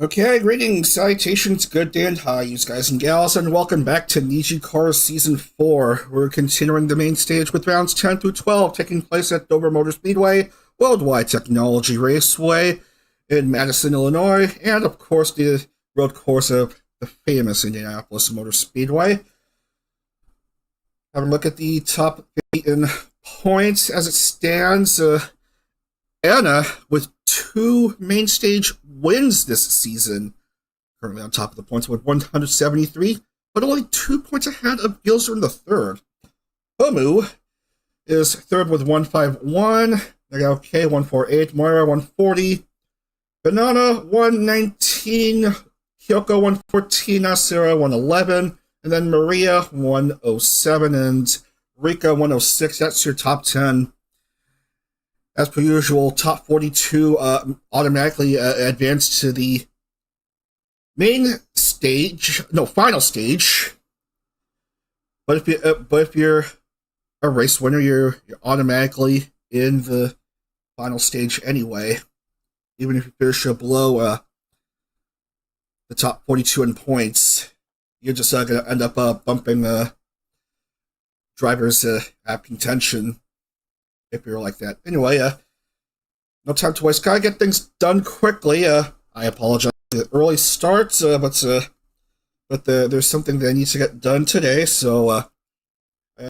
Okay, greetings, salutations, good day and hi, you guys and gals, and welcome back to NijiCar Season 4. We're continuing the main stage with rounds 10 through 12, taking place at Dover Motor Speedway, Wide Technology Raceway in Madison, Illinois, and of course the road course of the famous Indianapolis Motor Speedway. Have a look at the top 8 in points as it stands. Anna, with 2 main stage wins this season, currently on top of the points with 173, but only 2 points ahead of Gilzer in the third. Homu is third with 151, Nagao 148, Moira 140, Banana 119, Kyoko 114, Nasira 111, and then Maria 107, and Rika 106. That's your top 10. As per usual, top 42 automatically advance to the final stage. But if you're a race winner, you're automatically in the final stage anyway. Even if you finish below the top 42 in points, you're just going to end up bumping drivers at contention. If you're like that. Anyway, no time to waste. Gotta get things done quickly. I apologize for the early start, but there's something that needs to get done today, so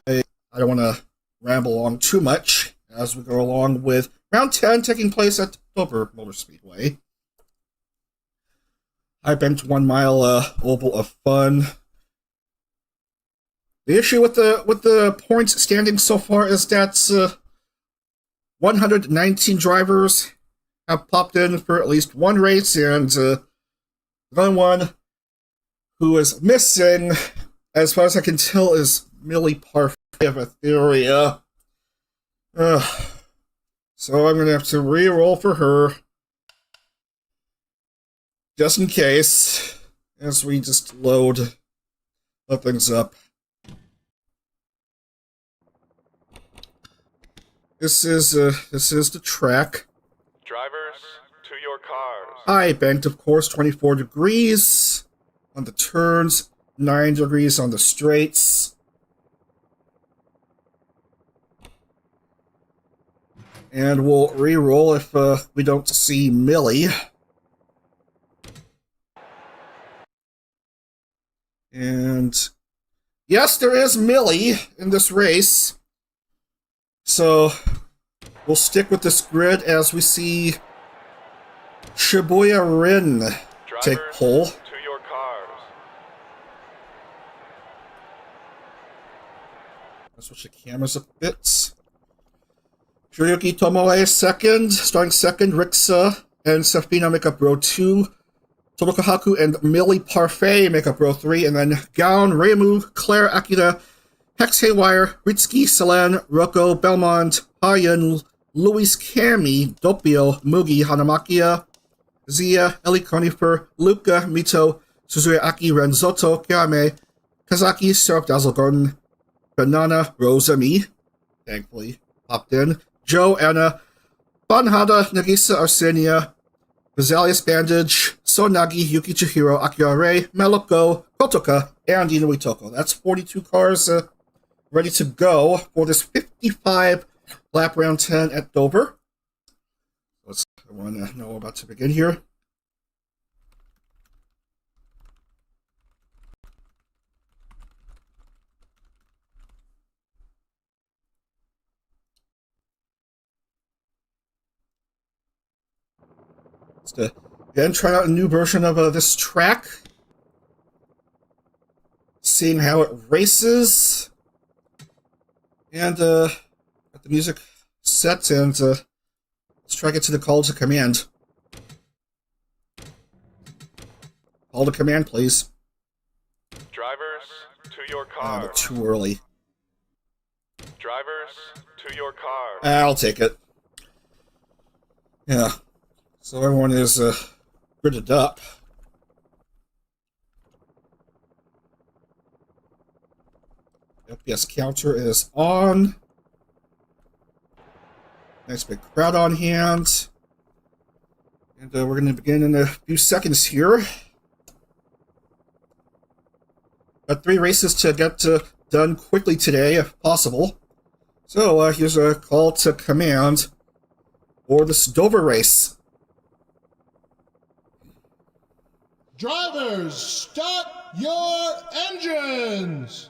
I don't want to ramble on too much as we go along with round 10 taking place at Dover Motor Speedway. I banked 1 mile oval of fun. The issue with the points standing so far is that 119 drivers have popped in for at least one race, and the only one who is missing, as far as I can tell, is Millie Parfait of Etheria. So I'm going to have to re-roll for her, just in case, as we just load things up. This is the track. Drivers, to your cars. I banked, of course, 24 degrees on the turns, 9 degrees on the straights. And we'll re-roll if we don't see Millie. And yes, there is Millie in this race. So we'll stick with this grid as we see Shibuya Rin take pole. To your cars. Let's switch the cameras a bit. Shirayuki Tomoe second, starting second. Rixa and Safina make up row 2. Todokahaku and Millie Parfait make up row 3. And then Gaon, Reimu, Claire Akira, Hex Haywire, Ritsuki, Selen, Rocco, Belmont, Hayan, Luis Kami, Doppio, Mugi, Hanamakia, Zia, Ellie Conifer, Luca, Mito, Suzuya Aki, Renzoto, Kiame, Kazaki, Syrup Dazzle Gordon, Banana, Rosami, thankfully popped in, Joe, Anna, Banhada, Nagisa, Arsenia, Vizalius Bandage, Sonagi, Yuki Chihiro, Akira Rei, Maloko, Kotoka, and Inui Toko. That's 42 cars ready to go for this 55 lap round 10 at Dover. Let's want to know about to begin here. Let's again try out a new version of this track. Seeing how it races. And got the music set, and let's try to get to the call to command. Call to command, please. Drivers, to your cars. But too early. Drivers, to your cars. I'll take it. Yeah. So everyone is gridded up. FPS counter is on. Nice big crowd on hand. And we're going to begin in a few seconds here. Got 3 races to get done quickly today, if possible. So here's a call to command for this Dover race. Drivers, start your engines!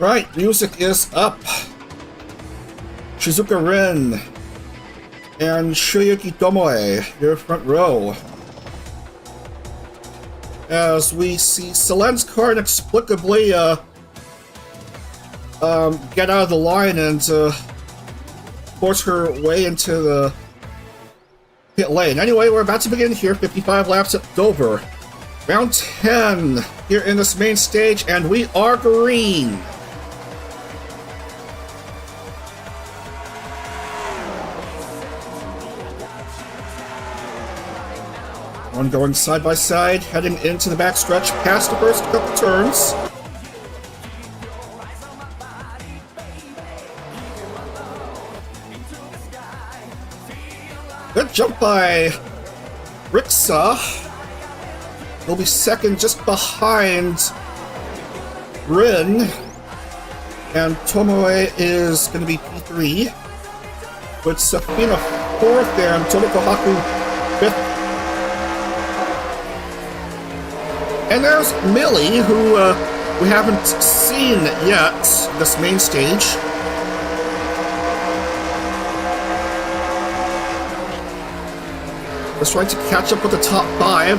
Right, music is up. Shizuka Rin and Shoyuki Tomoe, your front row. As we see Selen's car inexplicably get out of the line and force her way into the pit lane. Anyway, we're about to begin here, 55 laps at Dover. Round 10 here in this main stage, and we are green. One going side by side, heading into the backstretch, past the first couple turns. Good jump by Rixa. He'll be second just behind Rin. And Tomoe is going to be P3. With Safina 4th and Tomoko Haku 5th. And there's Millie, who we haven't seen yet, this main stage. Just trying to catch up with the top 5.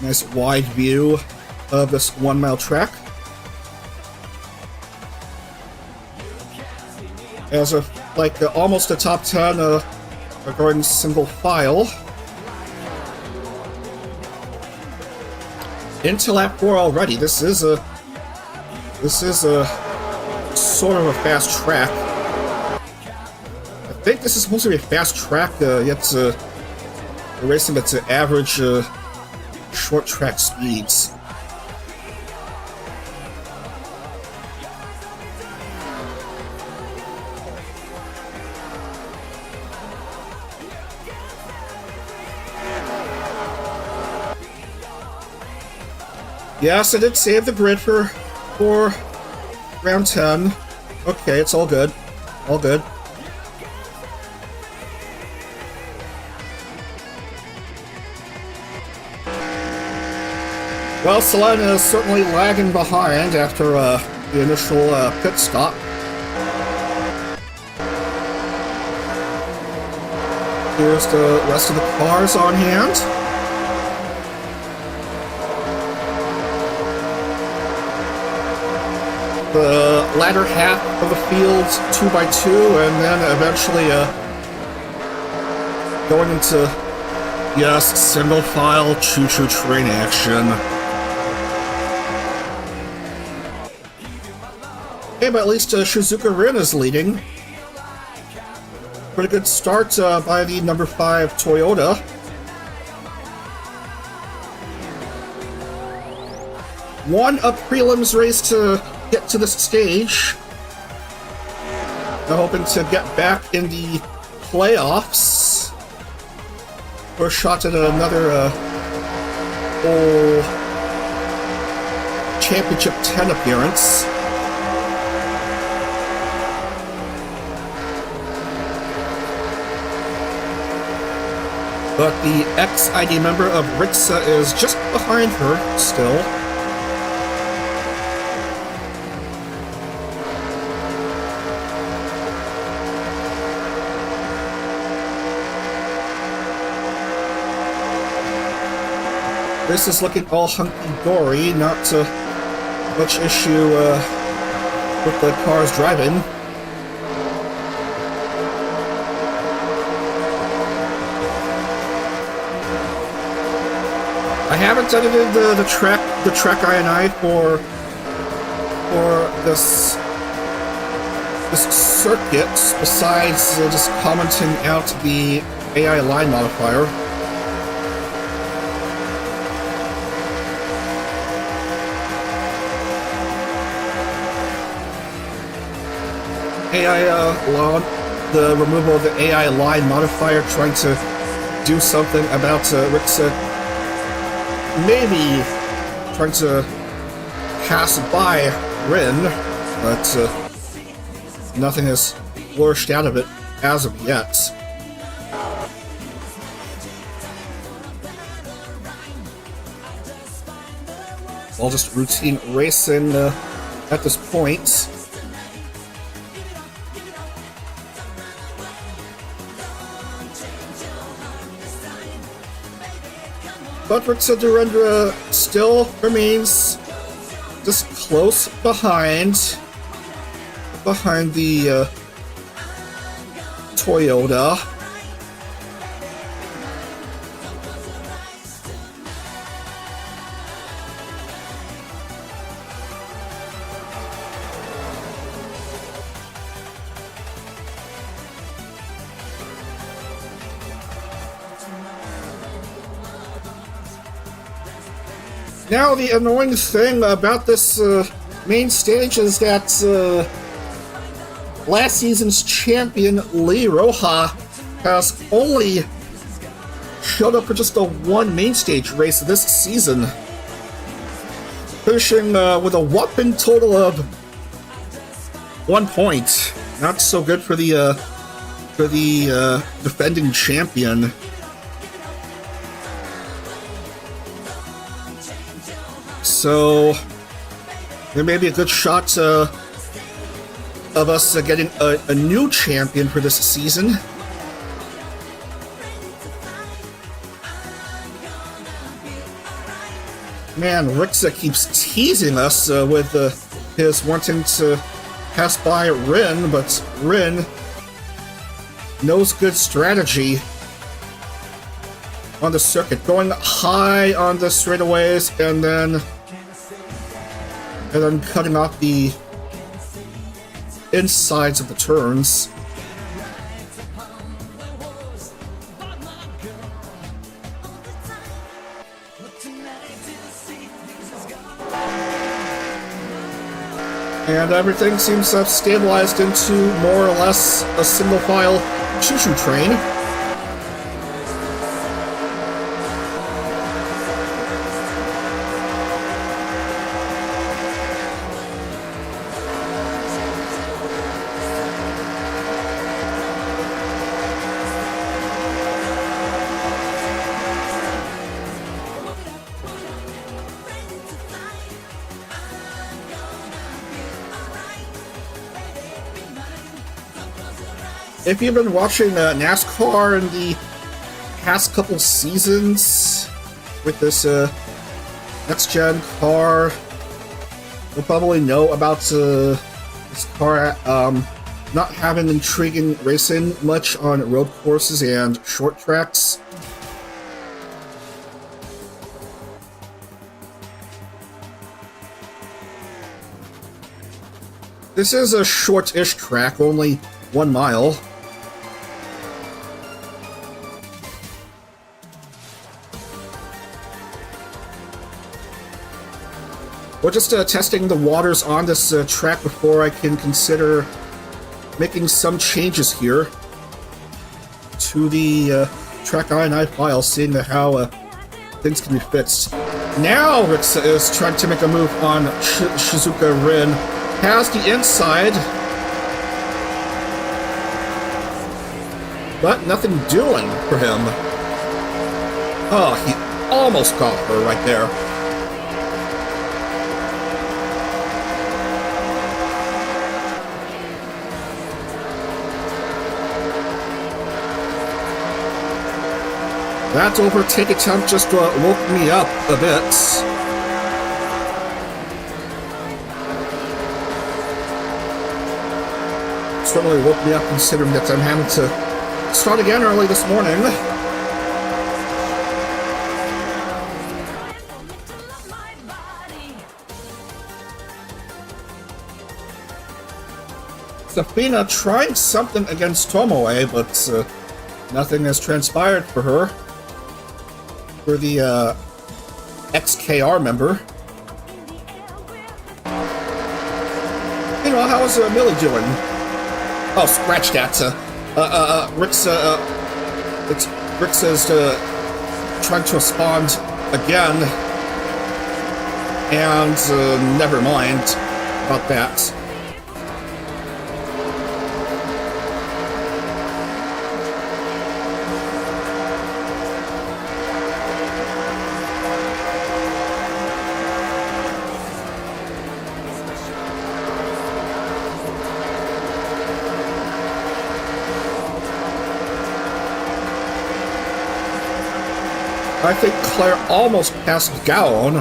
Nice wide view of this 1 mile track. As of almost the top 10 are going single file. Into lap 4 already. This is a sort of a fast track. I think this is supposed to be a fast track, yet we're racing at average short track speeds. Yes, I did save the grid for round 10. Okay, it's all good. All good. Well, Selena is certainly lagging behind after the initial pit stop. Here's the rest of the cars on hand. The latter half of the field 2x2, and then eventually going into, yes, single file choo-choo train action. Okay, but at least Shizuka Rin is leading. Pretty good start by the number 5 Toyota. Won a prelims race to get to this stage. Now hoping to get back in the playoffs for a shot at another whole Championship 10 appearance. But the ex-ID member of Rixa is just behind her still. This is looking all hunky-dory, not much issue with the cars driving. I haven't edited the track.ini for this circuit, besides just commenting out the AI line modifier. the removal of the AI line modifier, trying to do something about Rixa maybe trying to pass by Rin, but nothing has flourished out of it as of yet. All just routine racing at this point. But Rixa Durendra still remains just close behind the Toyota. Now, the annoying thing about this main stage is that last season's champion, Lee Roja, has only showed up for just the one main stage race this season, finishing with a whopping total of 1 point. Not so good for the defending champion. So there may be a good shot of us getting a new champion for this season. Man, Rixa keeps teasing us with his wanting to pass by Rin, but Rin knows good strategy on the circuit, going high on the straightaways and then cutting off the insides of the turns. And everything seems to have stabilized into more or less a single file choo-choo train. If you've been watching NASCAR in the past couple seasons with this next-gen car, you'll probably know about this car not having intriguing racing much on road courses and short tracks. This is a short-ish track, only 1 mile. We're just testing the waters on this track before I can consider making some changes here to the track.ini file, seeing how things can be fixed. Now Rixa is trying to make a move on Shizuka Rin. Has the inside, but nothing doing for him. Oh, he almost caught her right there. That overtake attempt just woke me up a bit. Certainly woke me up considering that I'm having to start again early this morning. Safina trying something against Tomoe, but nothing has transpired for her. For the XKR member. You know, how's Millie doing? Oh, scratch that. Rixa's trying to respond again. And never mind about that. I think Claire almost passed Gowan.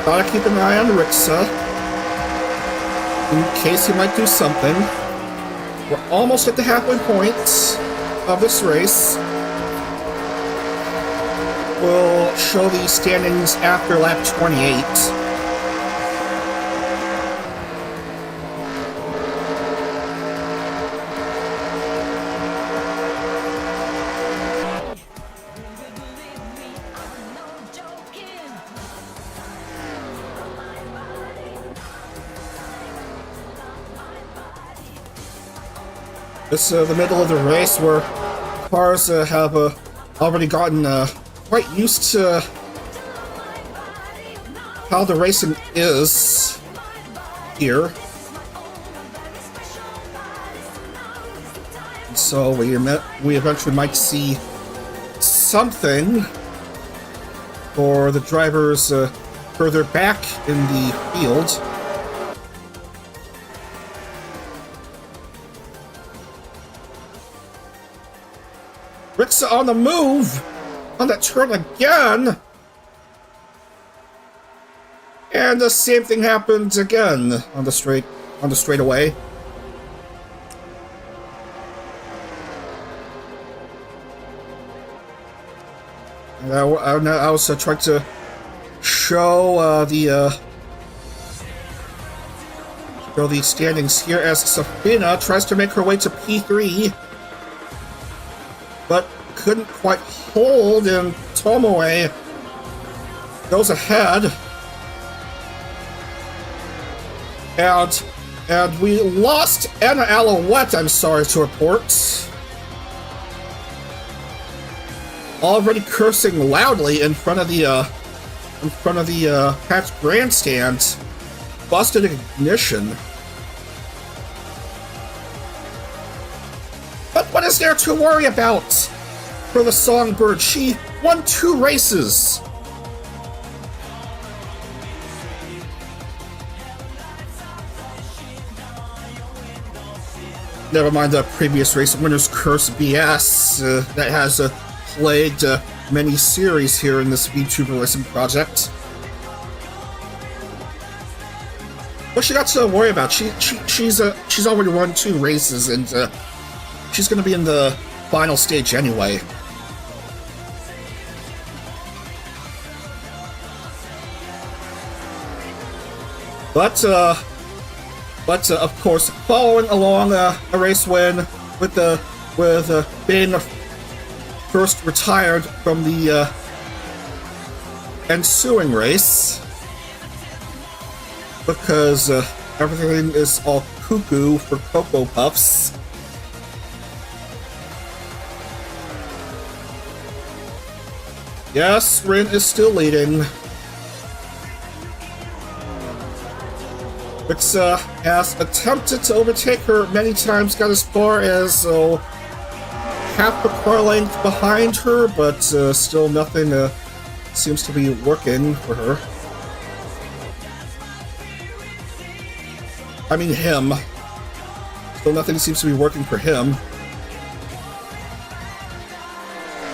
Gotta keep an eye on Rixa in case he might do something. We're almost at the halfway point of this race. We'll show the standings after lap 28. It's the middle of the race where cars have already gotten quite used to how the racing is here. And so we eventually might see something for the drivers further back in the field. Rixa on the move! On that turn again! And the same thing happened again on the straightaway. And I was trying to show the standings here as Safina tries to make her way to P3. But couldn't quite hold, and Tomoe goes ahead. And we lost Anna Alouette, I'm sorry to report. Already cursing loudly in front of the Pat's grandstand. Busted ignition. But what is there to worry about for the Songbird? She won 2 races. Never mind the previous race, Winner's Curse BS, that has plagued many series here in this VTuber racing project. What she got to worry about? She's already won 2 races, and she's going to be in the final stage anyway. But of course, following along a race win with being first retired from the ensuing race, because everything is all cuckoo for Cocoa Puffs. Yes, Rin is still leading. Rixa has attempted to overtake her many times, got as far as half the car length behind her, but still nothing seems to be working for her. I mean him. Still nothing seems to be working for him.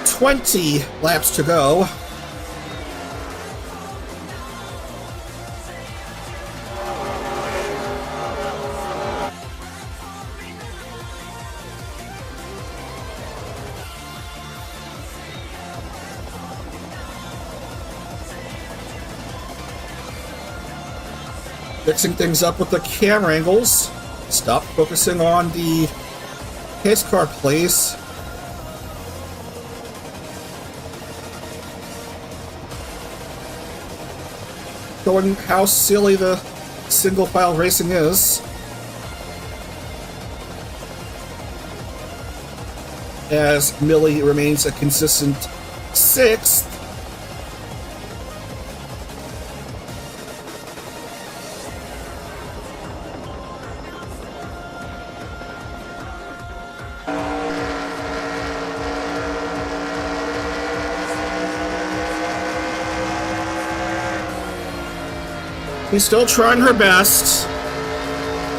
20 laps to go. Fixing things up with the camera angles. Stop focusing on the pace car, please. Showing how silly the single file racing is. As Millie remains a consistent 6th. He's still trying her best.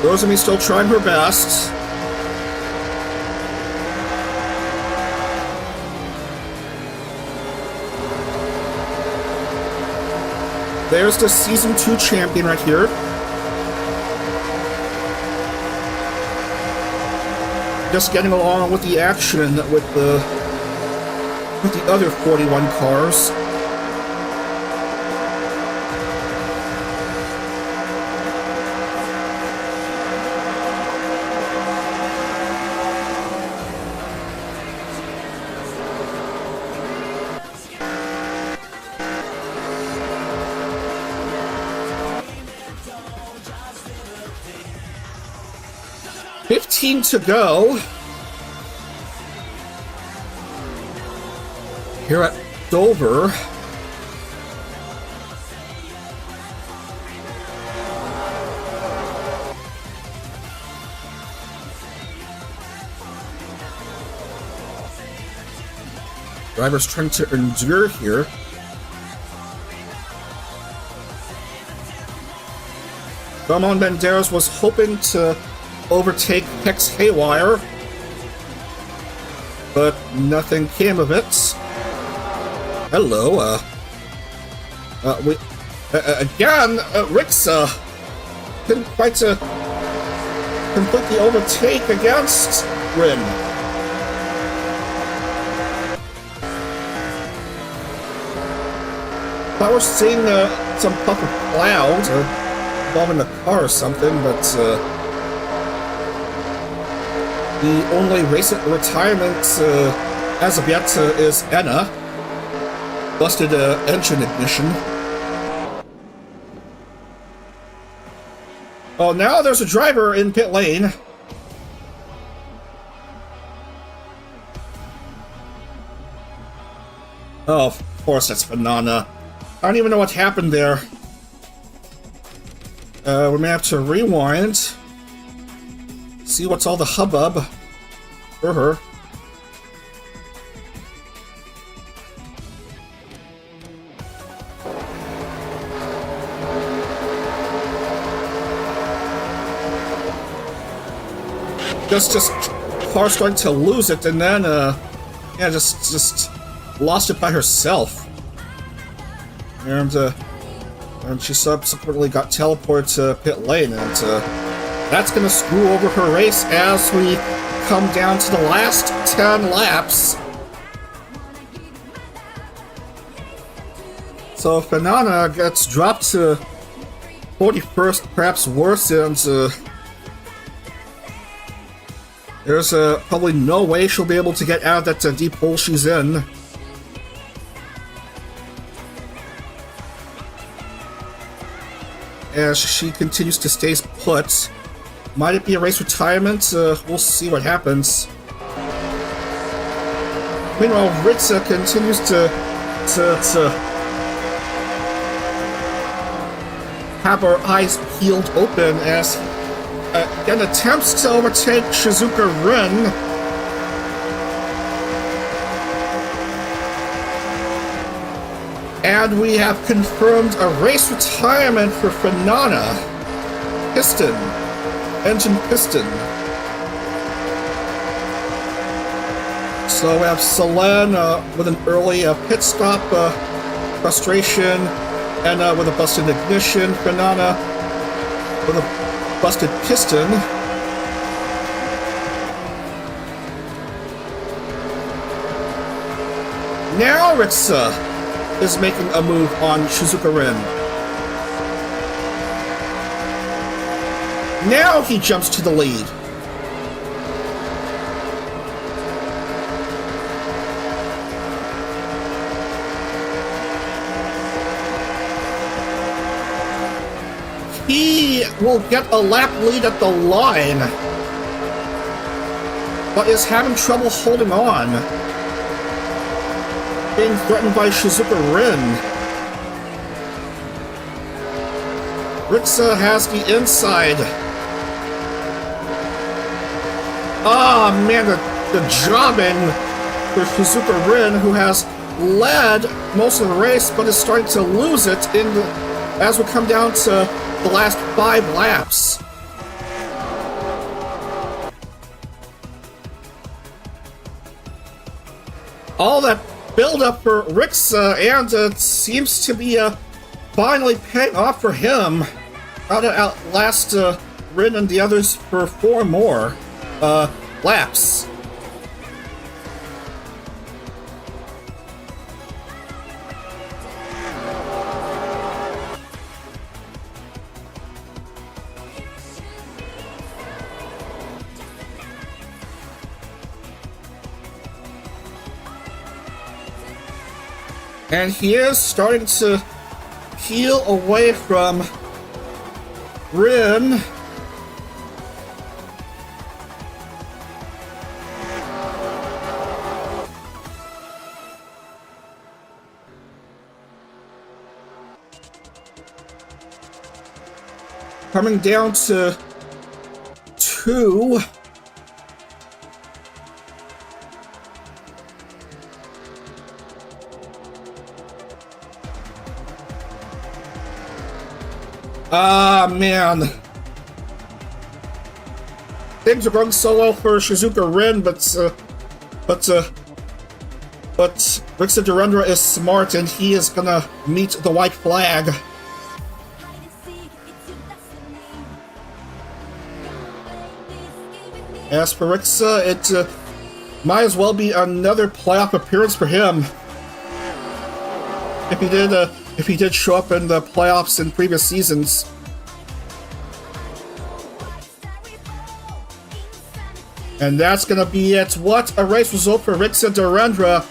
Rosamie's still trying her best. There's the Season 2 champion right here. Just getting along with the action with the other 41 cars. To go here at Dover. Driver's trying to endure here. Ramon Banderas was hoping to overtake Hex Haywire, but nothing came of it. Hello, again, Rixa couldn't quite completely overtake against Rin. Thought we're seeing some puff of cloud involving the car or something, but the only recent retirement as of yet is Anna. Busted engine ignition. Oh, now there's a driver in pit lane. Oh, of course that's Banana. I don't even know what happened there. We may have to rewind. See what's all the hubbub for her. Just car starting to lose it, and then yeah, just lost it by herself. And she subsequently got teleported to pit lane, and that's going to screw over her race as we come down to the last 10 laps. So Banana gets dropped to 41st, perhaps worse, and there's probably no way she'll be able to get out of that deep hole she's in. As she continues to stay put. Might it be a race retirement? We'll see what happens. Meanwhile, Ritza continues to have her eyes peeled open as again attempts to overtake Shizuka Rin. And we have confirmed a race retirement for Banana. Piston. Engine piston. So we have Selene with an early pit stop frustration, and with a busted ignition. Banana with a busted piston. Now Ritza is making a move on Shizuka Rin. Now he jumps to the lead. will get a lap lead at the line, but is having trouble holding on. Being threatened by Shizuka Rin. Rixa has the inside. Ah, man, the jobbing for Shizuka Rin, who has led most of the race, but is starting to lose it as we come down to the last 5 laps. All that build-up for Rixa, and it seems to be finally paying off for him. Out to outlast Rin and the others for 4 more laps. And he is starting to peel away from Rin. Coming down to 2. Ah, man. Things are going so well for Shizuka Rin, but Rixa Durandra is smart, and he is gonna meet the white flag. As for Rixa, it might as well be another playoff appearance for him. If he did show up in the playoffs in previous seasons. And that's gonna be it. What a race result for Rixa Durandra.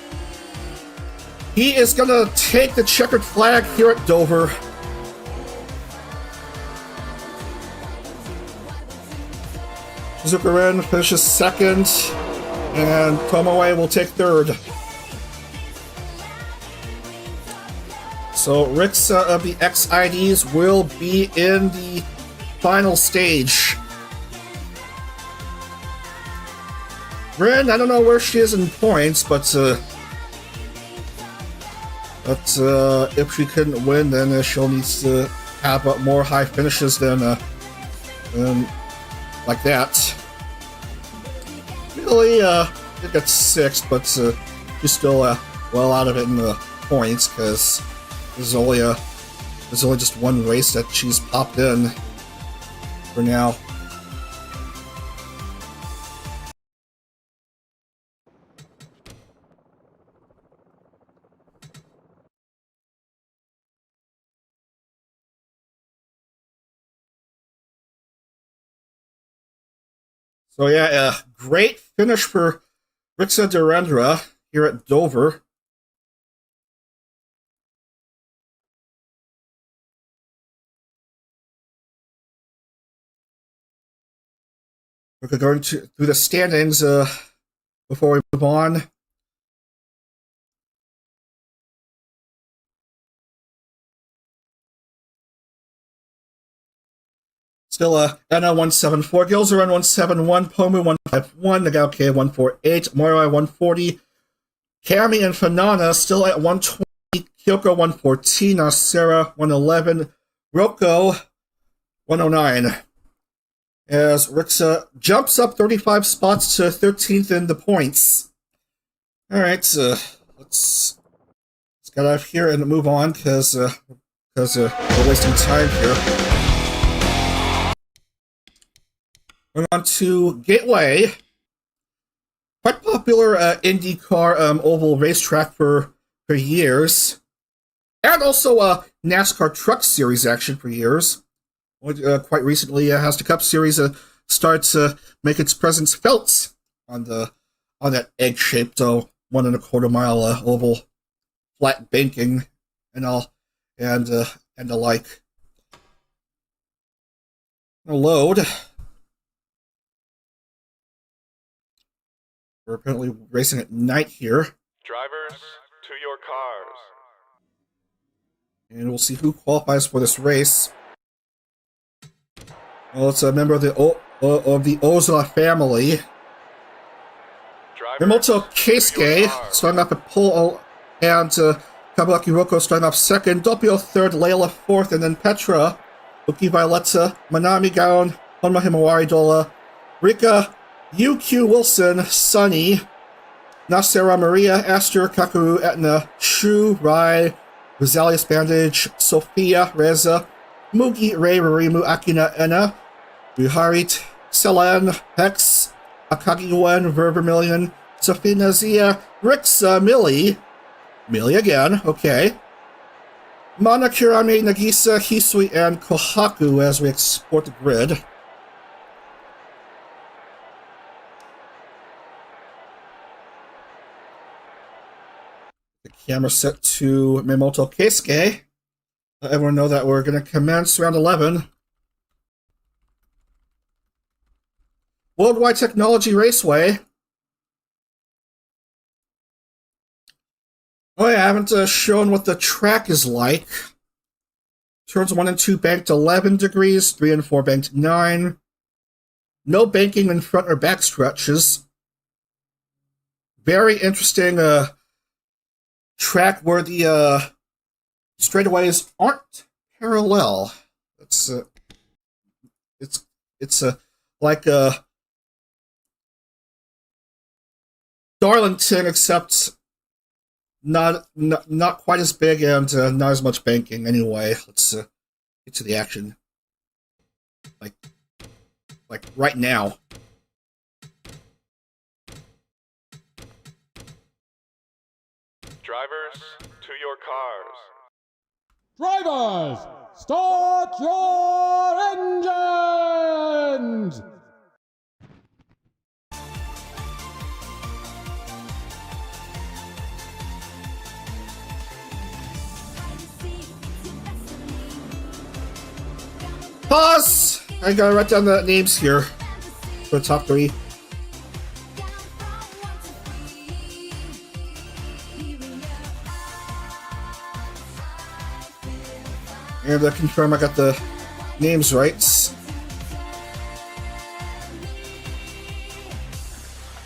He is gonna take the checkered flag here at Dover. Shizuka Rin finishes 2nd, and Tomoe will take 3rd. So Rixa of the XIDs will be in the final stage. Rin, I don't know where she is in points, but if she couldn't win, then she'll need to have more high finishes than like that. Really, it got 6th, but she's still well out of it in the points because there's only just one race that she's popped in for now. So yeah, a great finish for Rixa Durandra here at Dover. We're going through the standings before we move on. Still NR174, Gilzer 171, Pomu 151, Nagauke 148, Moirai 140, Kami and Fanana still at 120, Kyoko 114, Nasera 111, Roko 109. As Rixa jumps up 35 spots to 13th in the points. Alright, let's get out of here and move on because we're wasting time here. Going on to Gateway. Quite popular IndyCar oval racetrack for years. And also a NASCAR Truck Series action for years. Quite recently, has the Cup Series starts make its presence felt on that egg-shaped 1.25 mile oval flat banking and all and the like. Load. We're apparently racing at night here. Drivers, to your cars. And we'll see who qualifies for this race. Well, it's a member of the Oza family. Drivers, Miyamoto to your Keisuke cars. starting off at pole, and Kabuaki Roko starting off second, Doppio third, Layla fourth, and then Petra, Uki Violetta, Manami Gaon, Honma Himawari Dola, Rika, UQ Wilson, Sunny, Nasera Maria, Aster, Kakuru, Etna, Shu, Rai, Rosalius Bandage, Sophia, Reza, Mugi, Rei, Rarimu, Akina, Enna, Buharit, Selen, Hex, Akagi Wen, Vermilion, Sophina Zia, Rixa, Millie again, okay. Mana Kirame, Nagisa, Hisui, and Kohaku as we export the grid. The camera set to Miyamoto Keisuke. Let everyone know that we're going to commence round 11. Wide Technology Raceway. Oh yeah, I haven't shown what the track is like. Turns 1 and 2 banked 11 degrees, 3 and 4 banked 9. No banking in front or back stretches. Very interesting track where the straightaways aren't parallel. It's like Darlington, except not quite as big and not as much banking. Anyway, let's get to the action. Like right now. Drivers, to your cars. Drivers, start your engines! Pause! I gotta write down the names here for the top 3. And to confirm I got the names right.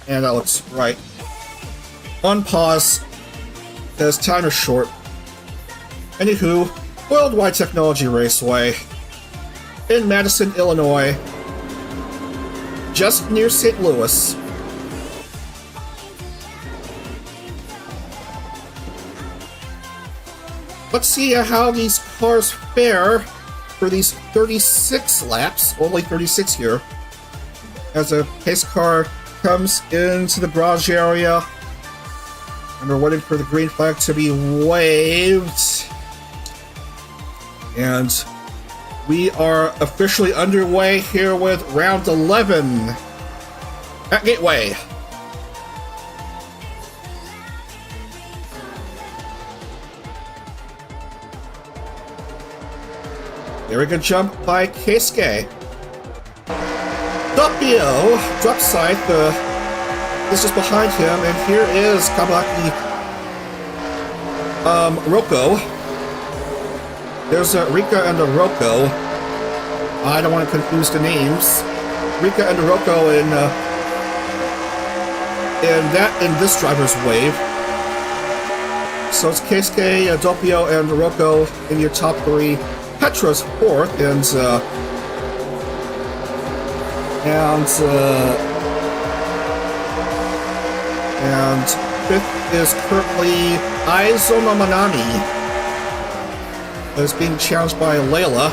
And that looks right. Unpause, because time is short. Anywho, Wide Technology Raceway in Madison, Illinois, just near St. Louis. Let's see how these cars fare for these 36 laps, only 36 here, as a pace car comes into the garage area, and we're waiting for the green flag to be waved. And we are officially underway here with round 11 at Gateway. Very good jump by Keisuke. Doppio, drop side, is just behind him, and here is Kabaki Roko. There's Rika and Roko. I don't want to confuse the names. Rika and Roko in this driver's wave. So it's Keisuke, Doppio, and Roko in your top 3. Petra's 4th, and 5th is currently Aizona Manami, is being challenged by Layla.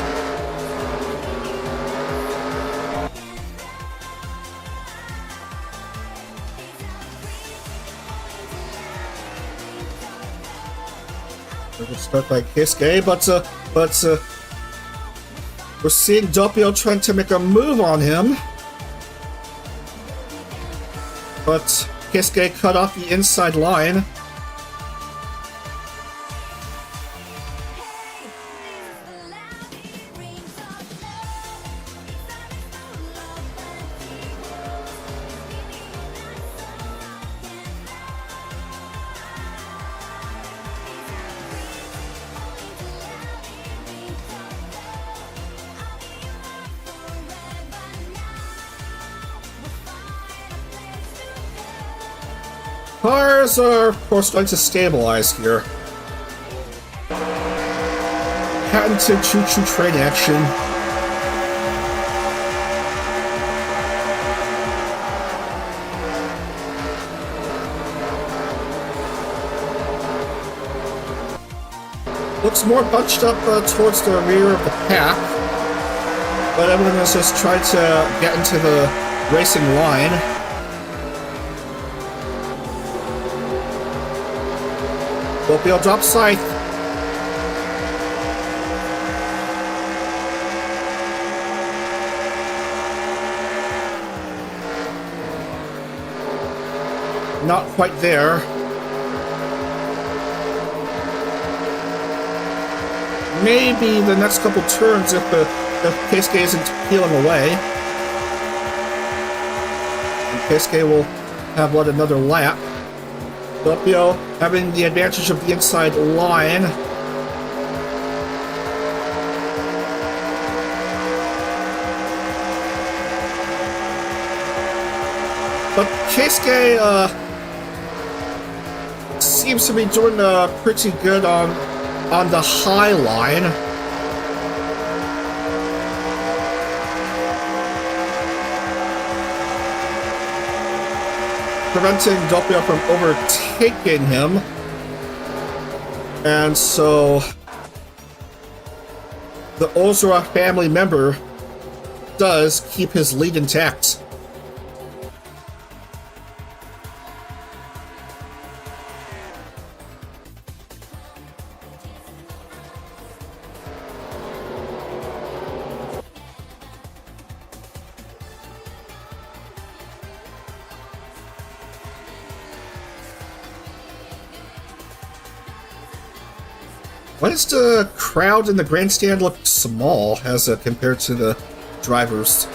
We're going to start by Keisuke, but we're seeing Doppio trying to make a move on him, but Keisuke cut off the inside line. Cars are, of course, going to stabilize here. Patented choo-choo train action. Looks more bunched up towards the rear of the pack, but everyone is just trying to get into the racing line. Doppio drop scythe. Not quite there. Maybe the next couple turns if Keisuke isn't peeling away. And Keisuke will have, what, another lap. Doppio having the advantage of the inside line. But Keisuke seems to be doing pretty good on the high line. Preventing Doppio from overtaking him. And so the Ozora family member does keep his lead intact. Why does the crowd in the grandstand look small as compared to the drivers?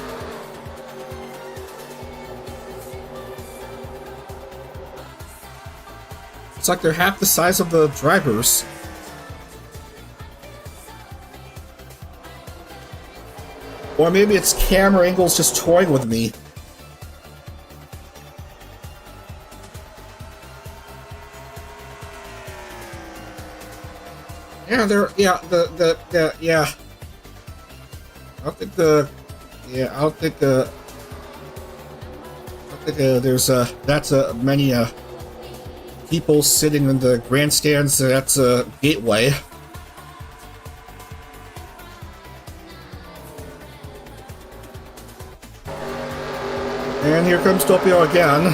It's like they're half the size of the drivers. Or maybe it's camera angles just toying with me. Yeah, yeah, yeah. I don't think there's that's many people sitting in the grandstands. That's a gateway. And here comes Doppio again.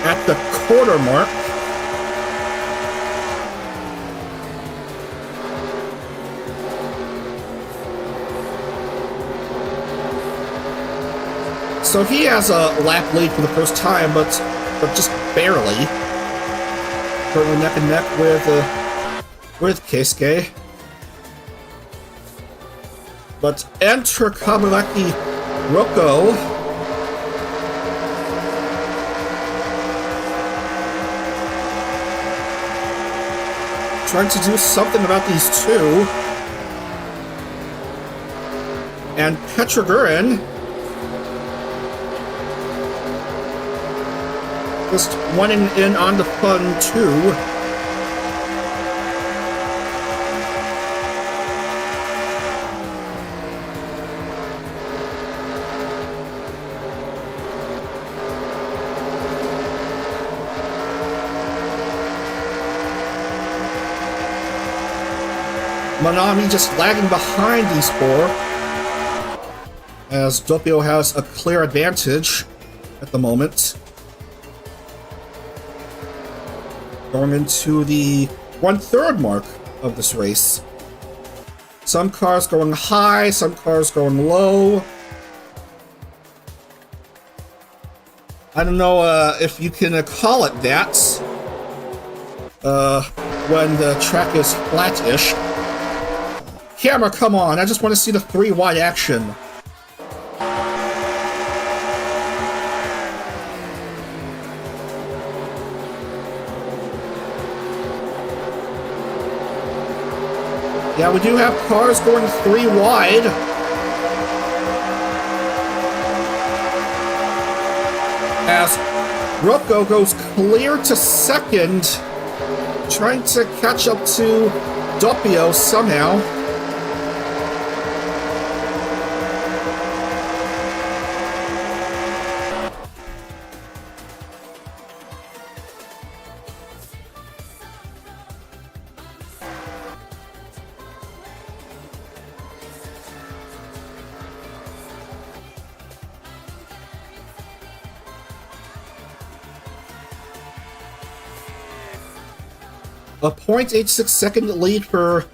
At the quarter mark. So he has a lap lead for the first time, but just barely. Currently neck and neck with Keisuke. But enter Kabulaki Roko. Trying to do something about these two. And Petrogurin just running in on the fun too. Manami just lagging behind these four, as Doppio has a clear advantage at the moment. Going into the 1/3 mark of this race. Some cars going high, some cars going low. I don't know if you can call it that when the track is flat-ish. Camera, come on, I just want to see the 3 wide action. Yeah, we do have cars going 3 wide. as Rocco goes clear to second, trying to catch up to Doppio somehow. A 0.86 second lead for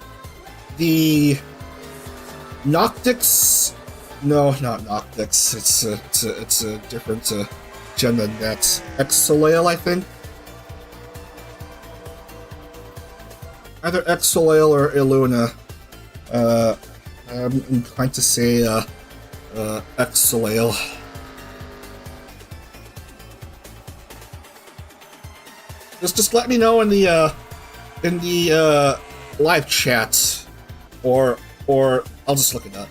the Noctix. No, not Noctix. It's a different gen than that. Exolale, I think. Either Exolale or Illuna. I'm inclined to say Exolale. Just let me know in the live chat, or I'll just look it up.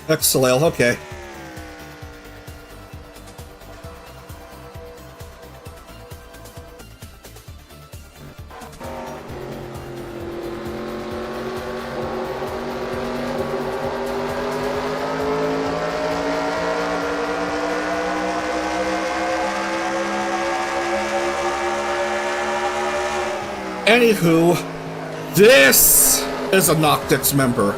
Exolale, okay. Anywho, this is a Noctix member.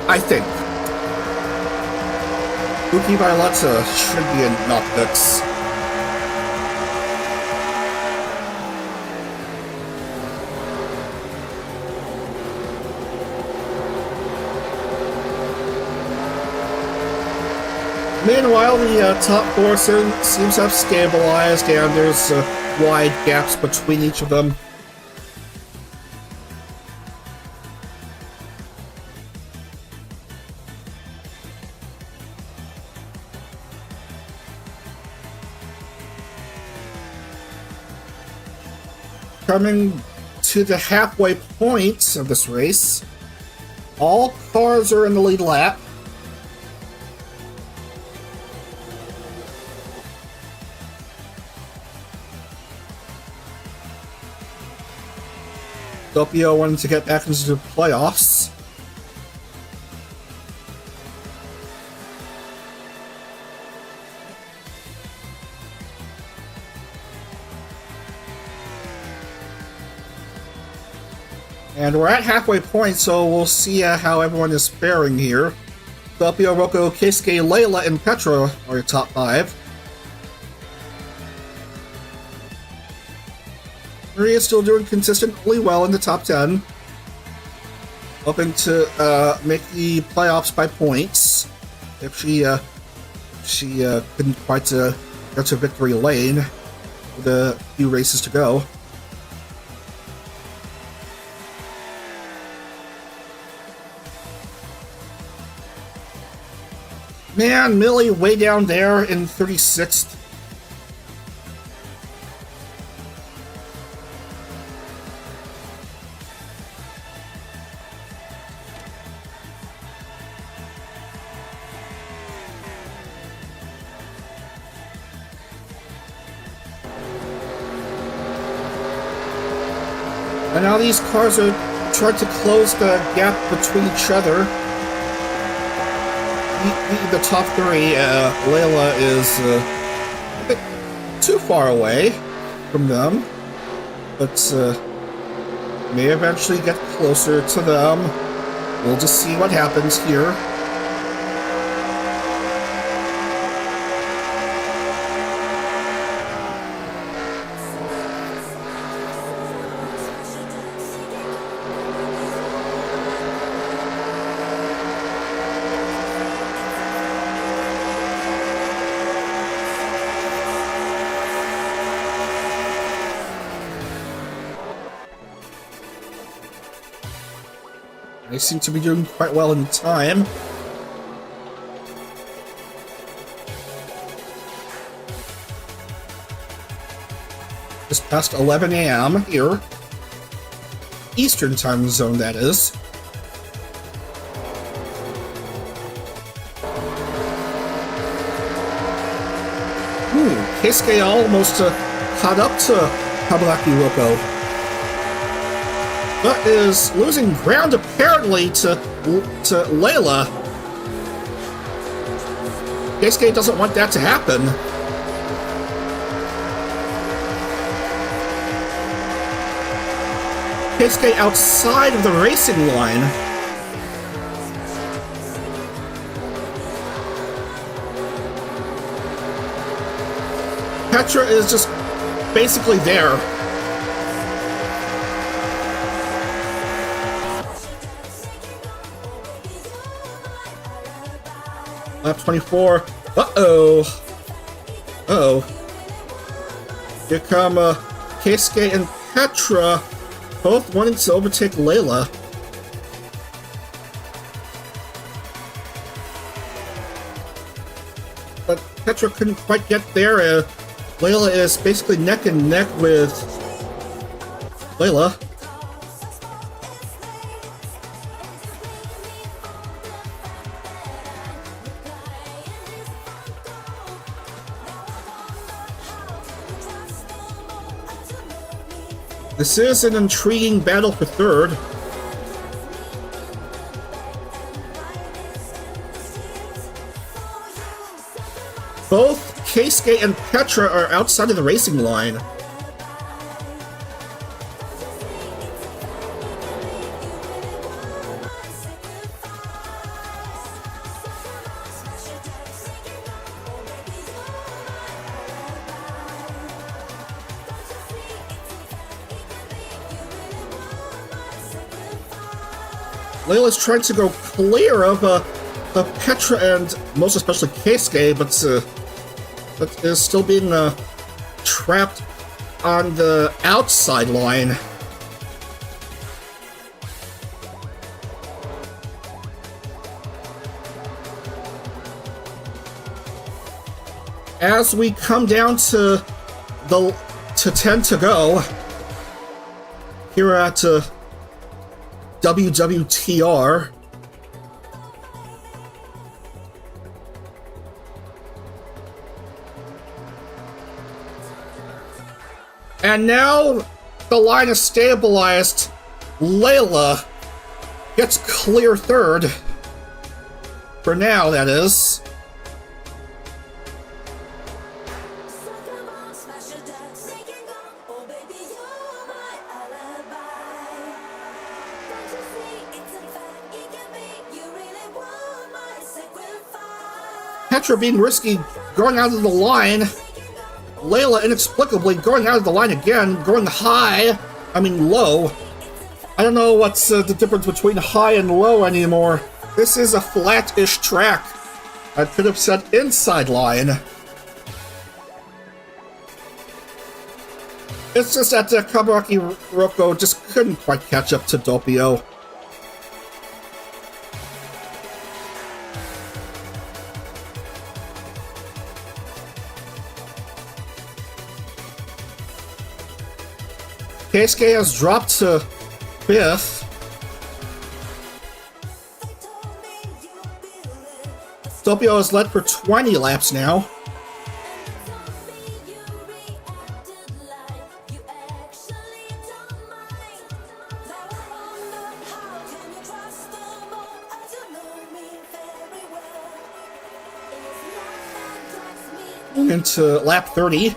I think. Uki Violetta should be a Noctix. Meanwhile, the top four seems to have stabilized, and there's wide gaps between each of them. Coming to the halfway point of this race, all cars are in the lead lap. Doppio wanted to get back into the playoffs. And we're at halfway point, so we'll see how everyone is faring here. Doppio, Rocco, Keisuke, Layla, and Petra are your top five. Maria is still doing consistently well in the top 10. Hoping to make the playoffs by points. If she couldn't quite get to victory lane with a few races to go. Man, Millie way down there in 36th. And now these cars are trying to close the gap between each other. The top three, Layla is a bit too far away from them, but may eventually get closer to them. We'll just see what happens here. They seem to be doing quite well in time. Just past 11 a.m. here. Eastern time zone, that is. Keisuke almost caught up to Kaburaki Roko, but is losing ground apparently to Layla. Keisuke doesn't want that to happen. Keisuke outside of the racing line. Petra is just basically there. Lap 24. Uh-oh. Uh-oh. Here come Keisuke and Petra, both wanting to overtake Layla. But Petra couldn't quite get there. Layla is basically neck and neck with Layla. This is an intriguing battle for third. Both Keisuke and Petra are outside of the racing line. Layla's trying to go clear of Petra and most especially Keisuke, but is still being trapped on the outside line. As we come down to 10 to go here at WWTR. And now the line is stabilized. Layla gets clear third. For now, that is. Petra being risky, going out of the line. Layla inexplicably going out of the line again, going low. I don't know what's the difference between high and low anymore. This is a flat-ish track. I could have said inside line. It's just that Kaburaki Roko just couldn't quite catch up to Doppio. Keisuke has dropped to 5th. Doppio has led for 20 laps now. Into lap 30.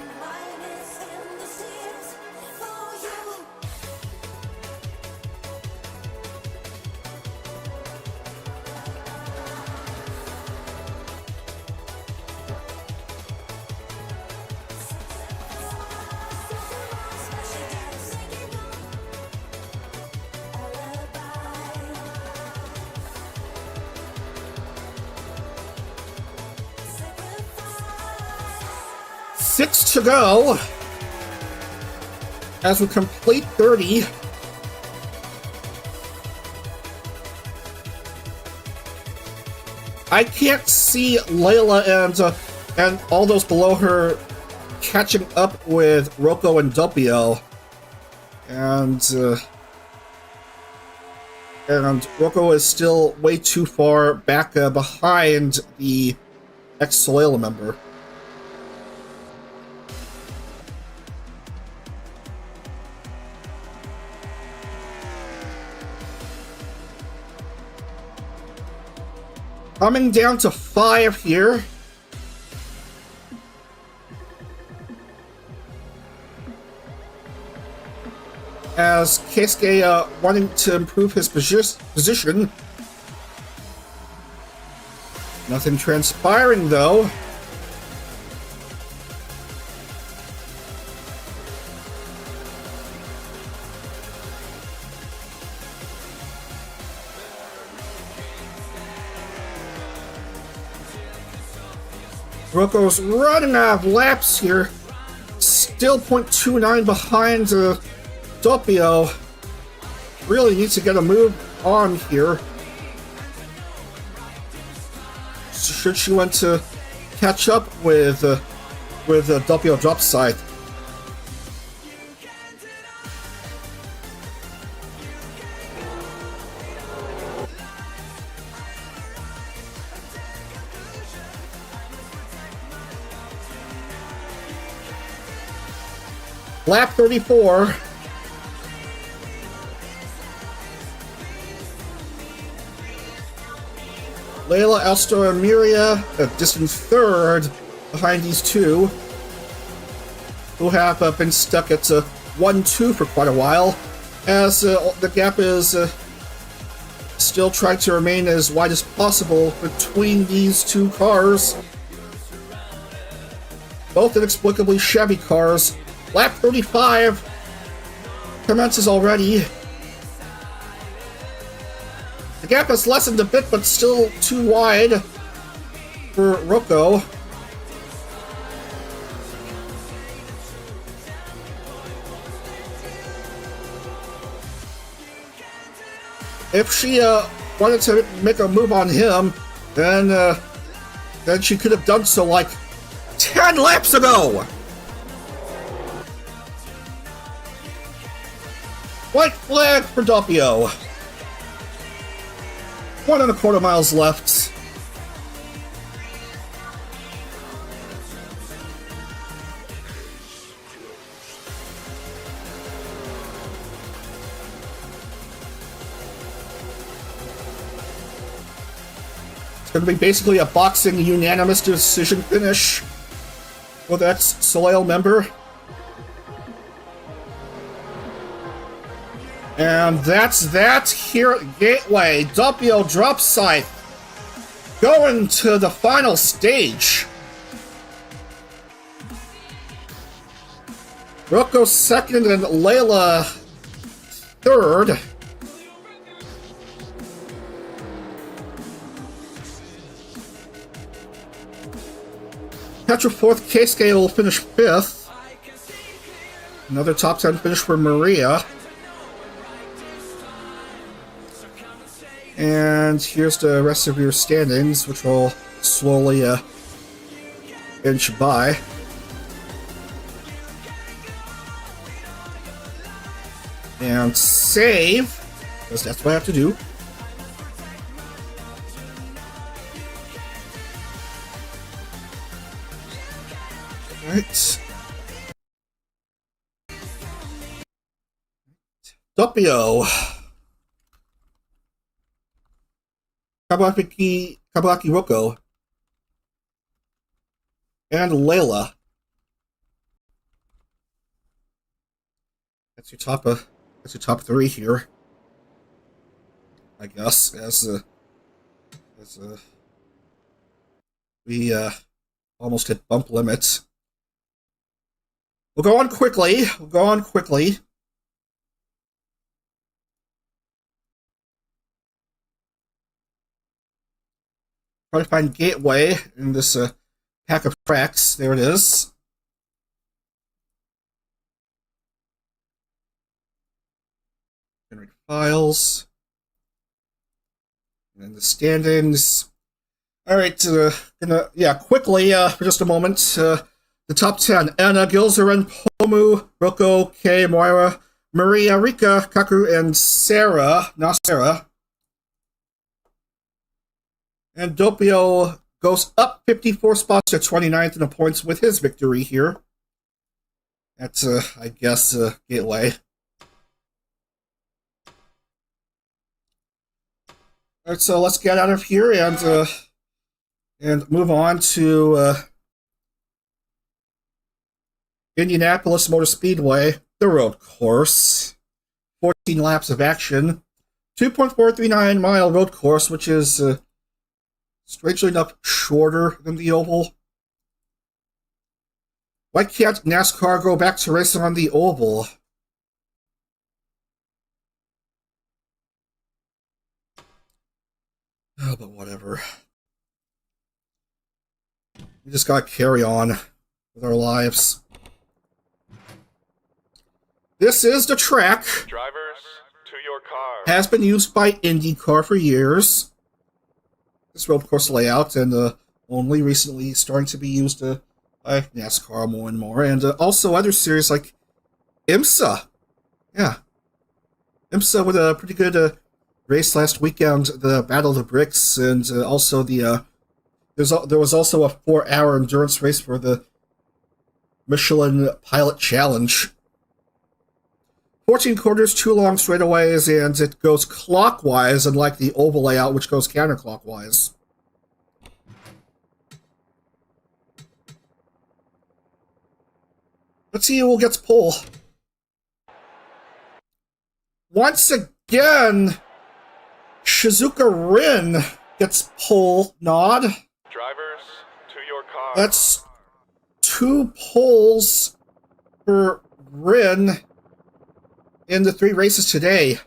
Six to go as we complete 30. I can't see Layla and all those below her catching up with Roko and Doppio. And And Rocco is still way too far back behind the ex-Solela member. Coming down to 5 here. As Keisuke wanting to improve his position. Nothing transpiring though. Rocco's running out of laps here. Still 0.29 behind Doppio. Really needs to get a move on here. Should she want to catch up with Doppio drop side. Lap 34. Layla, Alstor, and Miria, a distant third behind these two, who have been stuck at 1-2 for quite a while, as the gap is still trying to remain as wide as possible between these two cars. Both inexplicably Chevy cars. Lap 35 commences already. The gap has lessened a bit, but still too wide for Rocco. If she wanted to make a move on him, then she could have done so like 10 laps ago! White flag for Doppio. 1.25 miles left. It's going to be basically a boxing unanimous decision finish with ex-Soleil member. And that's that here at Gateway. Doppio drop site going to the final stage. Rocco second and Layla third. Petra fourth, Keisuke will finish fifth. Another top 10 finish for Maria. And here's the rest of your standings, which will slowly inch by. And save, because that's what I have to do. Alright. Doppio. Kawasaki Rocco, and Layla. That's your top three here, I guess. We almost hit bump limits. We'll go on quickly. Try to find Gateway in this pack of tracks. There it is. Generate files. And the standings. Alright, quickly, for just a moment. The top 10. Anna, Gilzeren, Pomu, Rocco, Kay, Moira, Maria, Rika, Kaku, and Sarah. Not Sarah. And Doppio goes up 54 spots to 29th in the points with his victory here. That's, I guess, Gateway. Alright, so let's get out of here and move on to Indianapolis Motor Speedway, the road course. 14 laps of action. 2.439 mile road course, which is strangely enough shorter than the oval. Why can't NASCAR go back to racing on the oval? Oh, but whatever. We just gotta carry on with our lives. This is the track. Drivers, to your cars. Has been used by IndyCar for years. This road course layout, and only recently starting to be used by NASCAR more and more, and also other series like IMSA. Yeah. IMSA with a pretty good race last weekend, the Battle of the Bricks, and also the there was also a 4-hour endurance race for the Michelin Pilot Challenge. 14 quarters, 2 long straightaways, and it goes clockwise, unlike the oval layout, which goes counterclockwise. Let's see who gets pole. Once again, Shizuka Rin gets pole nod. Drivers, to your cars. That's 2 poles for Rin in the 3 races today.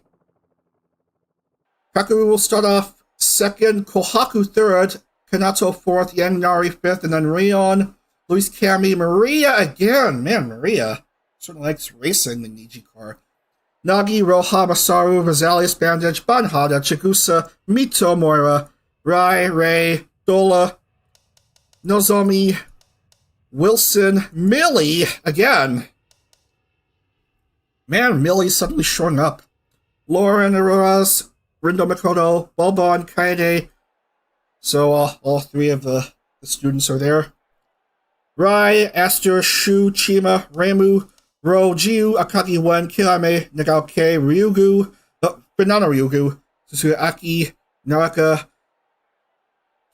Kakuru will start off 2nd, Kohaku 3rd, Kanato 4th, Yangnari 5th, and then Rion, Luis Cami, Maria again. Man, Maria certainly likes racing in NijiCar. Nagi, Roha, Masaru, Rosalius, Bandage, Banhada, Chigusa, Mito, Moira, Rai, Ray, Dola, Nozomi, Wilson, Millie again. Man, Millie's suddenly showing up. Lauren, Aroras, Rindo Makoto, Balbon, Kaede. So all 3 of the students are there. Rai, Aster, Shu, Chima, Remu, Ro, Jiu, Akagi Wen, Kirame, Nagaoke, Ryugu, Banana Ryugu, Susuaki, Naraka,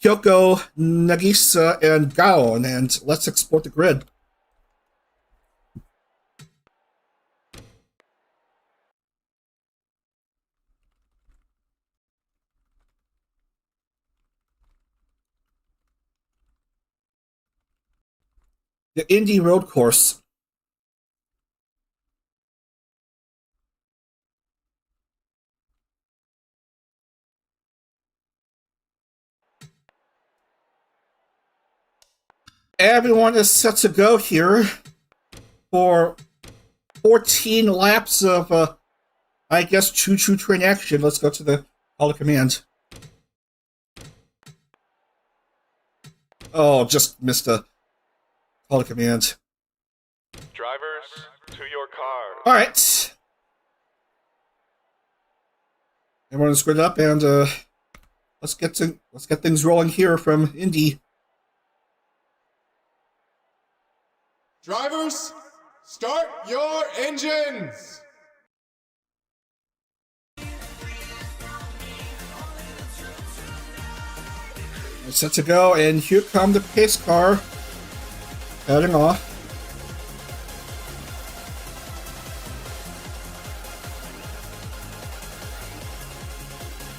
Kyoko, Nagisa, and Gaon. And let's export the grid. The Indy Road Course. Everyone is set to go here for 14 laps of, I guess, choo-choo train action. Let's go to the call to command. Oh, just missed a call to command. Drivers, to your cars. Alright. Everyone is squared up, and let's get things rolling here from Indy. Drivers, start your engines! We're set to go, and here come the pace car heading off.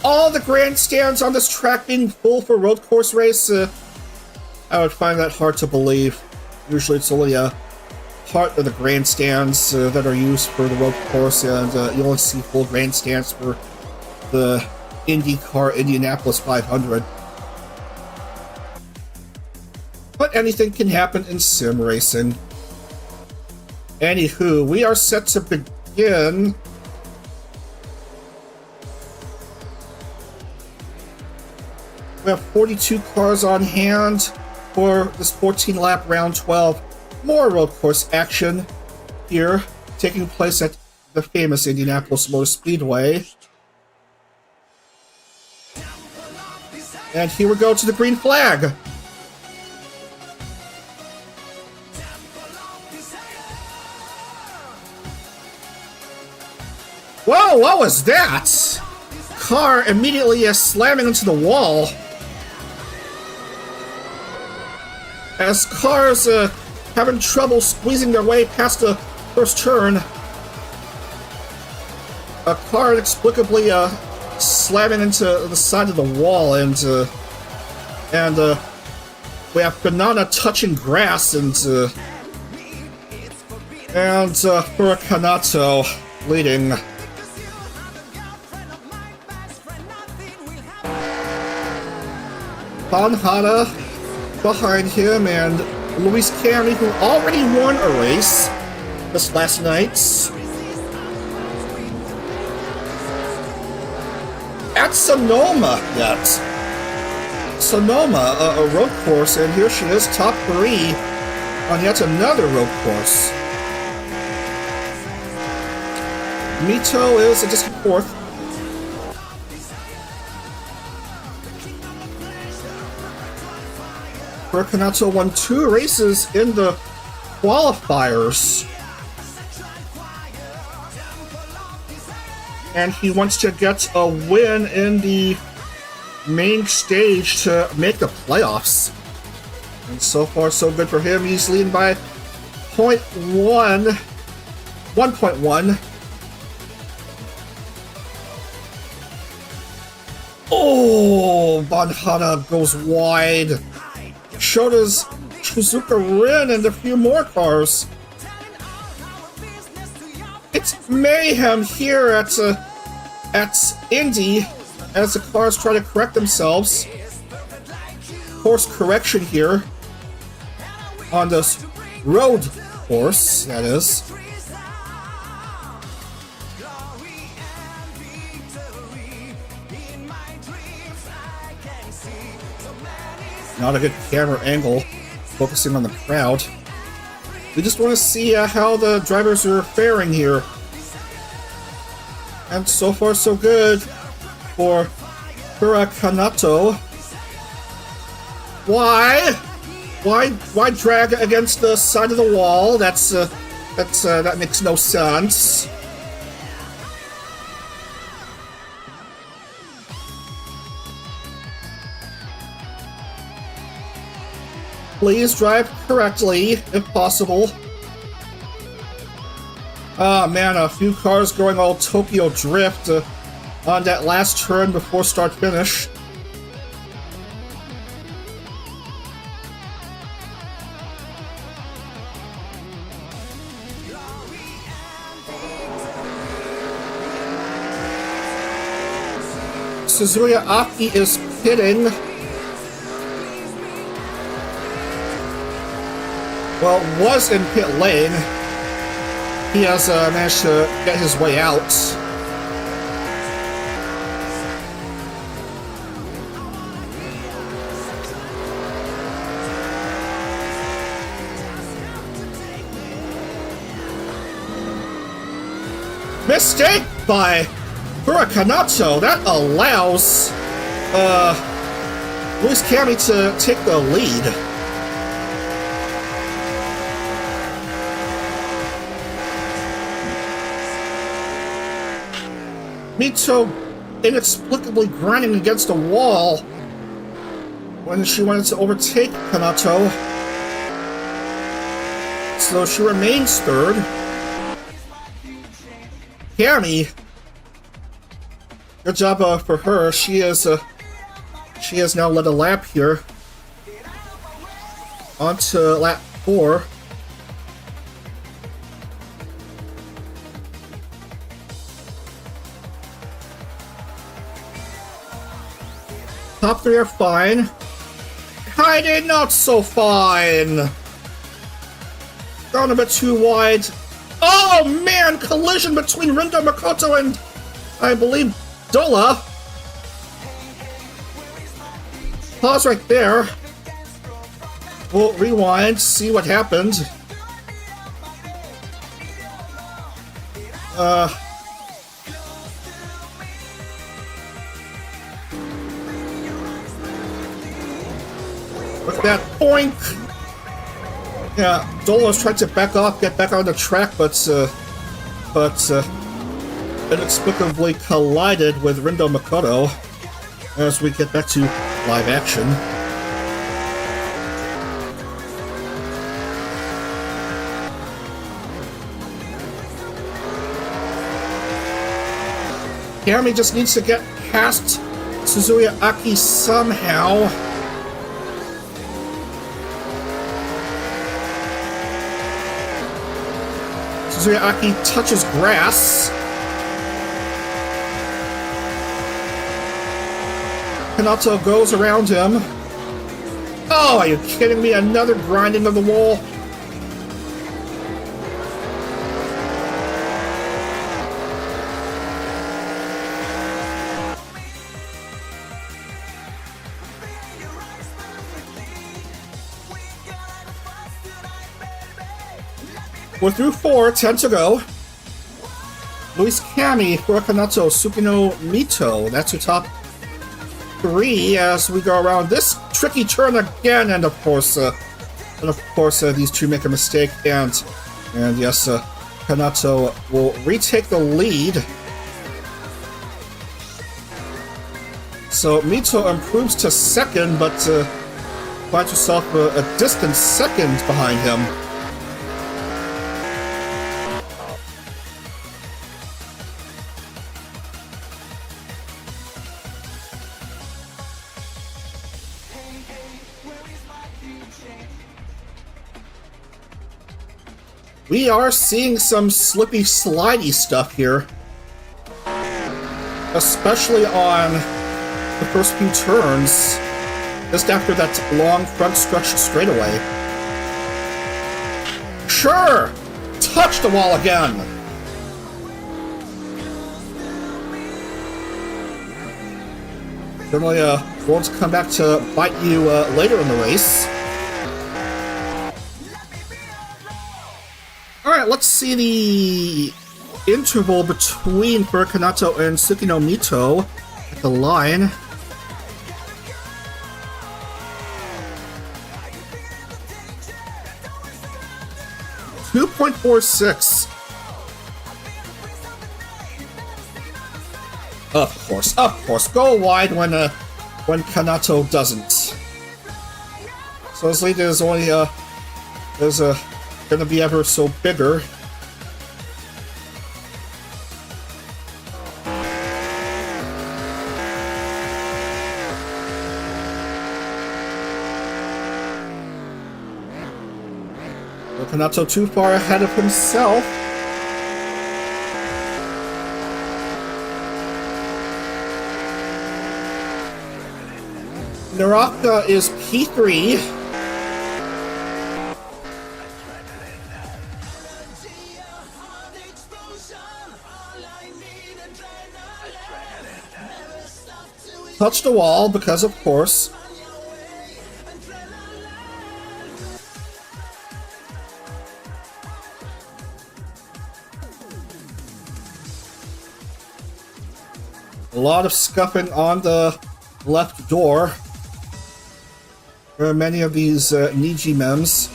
All the grandstands on this track being full for road course race, I would find that hard to believe. Usually it's only a part of the grandstands that are used for the road course, and you only see full grandstands for the IndyCar Indianapolis 500. But anything can happen in sim racing. Anywho, we are set to begin. We have 42 cars on hand for this 14-lap round 12. More road course action here, taking place at the famous Indianapolis Motor Speedway. And here we go to the green flag. Whoa, what was that? Car immediately slamming into the wall. As cars having trouble squeezing their way past the first turn. A car inexplicably slamming into the side of the wall, and we have Banana touching grass, and Huracanato leading. Banhada behind him, and Luis Carey, who already won a race this last night. At Sonoma yet. Sonoma, a road course, and here she is, top 3 on yet another road course. Mito is a distant 4th. Huracanato won 2 races in the qualifiers. And he wants to get a win in the main stage to make the playoffs. And so far, so good for him. He's leading by 1.1. Oh, Banhada goes wide. Shota's Shizuka Rin and a few more cars. It's mayhem here at Indy as the cars try to correct themselves. Course correction here on this road course, that is. Not a good camera angle, focusing on the crowd. We just want to see how the drivers are faring here. And so far, so good for Huracanato. Why drag against the side of the wall? That makes no sense. Please drive correctly, if possible. Ah, man, a few cars going all Tokyo Drift on that last turn before start-finish. Suzuya Aki is pitting. Well, was in pit lane. He has managed to get his way out. Mistake by Huracanato. That allows Luis Cami to take the lead. Mito inexplicably grinding against a wall when she wanted to overtake Kanato. So she remains third. Cami, good job for her. She has now led a lap here. On to lap 4. Top 3 are fine. Heide, not so fine. Gone a bit too wide. Oh man, collision between Rindo Makoto and, I believe, Dola. Pause right there. We'll rewind, see what happened. Look at that. Boink! Yeah, Dolo's tried to back off, get back on the track, but inexplicably collided with Rindo Makoto as we get back to live action. Kami just needs to get past Suzuya Aki somehow. Suzuya Aki touches grass. Kanato goes around him. Oh, are you kidding me? Another grinding of the wall. We're through 4, 10 to go. Luis Kami, Furakanato, Tsukino Mito. That's your top 3 as we go around this tricky turn again, and of course, these two make a mistake, and yes, Kanato will retake the lead. So Mito improves to second, but finds herself a distant second behind him. We are seeing some slippy, slidey stuff here. Especially on the first few turns, just after that long front stretch straightaway. Sure! Touch the wall again! Generally, won't come back to bite you later in the race. Alright, let's see the interval between Furakanato and Tsukino Mito at the line. .46. Of course. Go wide when Kanato doesn't. So his lead is only gonna be ever so bigger. Kanato too far ahead of himself. Naraka is P3. Touch the wall because, of course. A lot of scuffing on the left door. There are many of these Niji mems.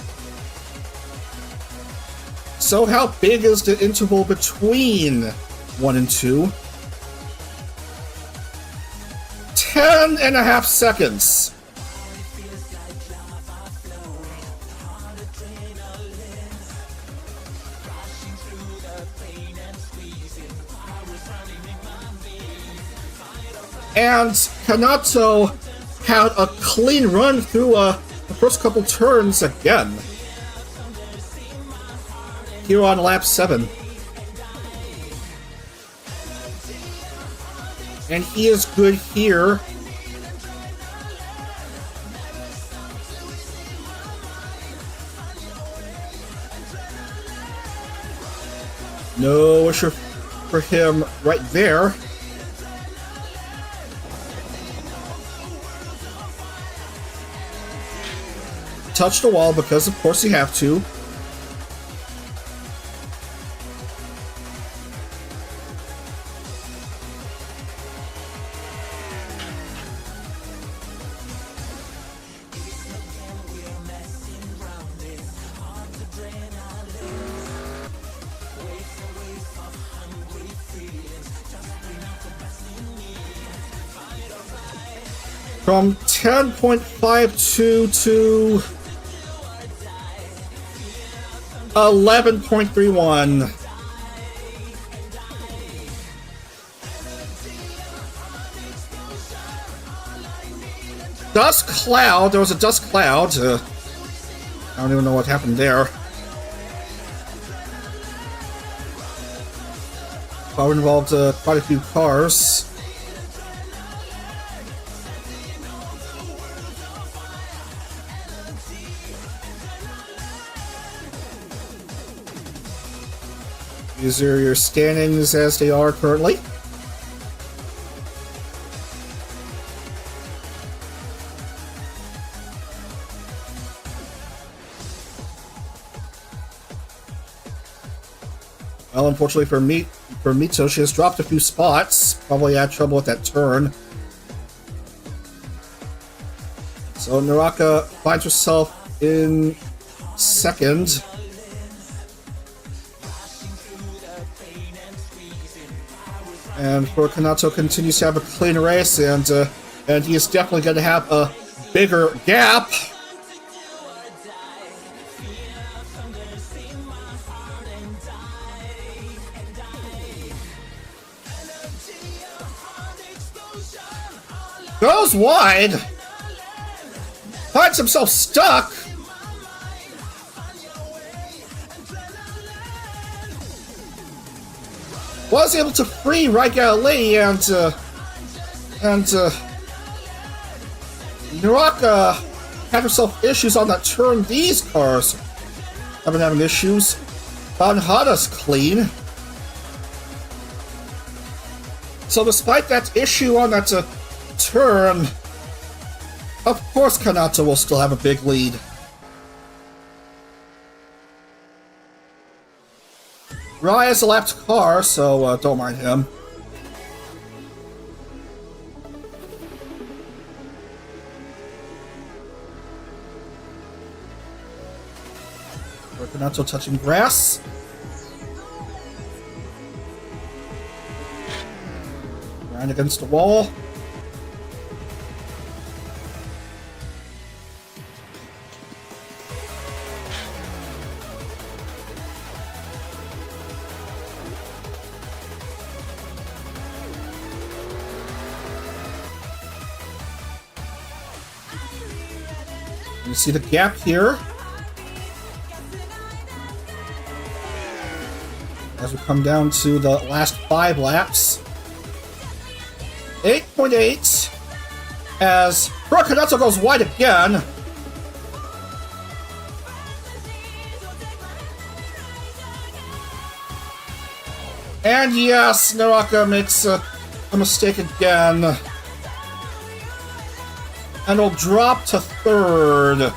So how big is the interval between 1 and 2? 10.5 seconds. And Kanato had a clean run through the first couple turns again. Here on lap 7. And he is good here. No issue for him right there. Touch the wall because, of course, you have to. From 10.52 to 11.31. Dust cloud. There was a dust cloud. I don't even know what happened there. Probably involved quite a few cars. These are your standings as they are currently. Well, unfortunately for Mito, she has dropped a few spots. Probably had trouble with that turn. So Naraka finds herself in second. And for Kanato continues to have a clean race, and he is definitely going to have a bigger gap. Goes wide. Finds himself stuck. Was able to free Raiga Lee, and Naraka had herself issues on that turn. These cars have been having issues. Banhada's clean. So despite that issue on that turn, of course Kanato will still have a big lead. Rai has a lapped car, so don't mind him. Kanato touching grass. Ran against the wall. You see the gap here as we come down to the last 5 laps. 8.8 as Kanato goes wide again. And yes, Naraka makes a mistake again. And will drop to 3rd.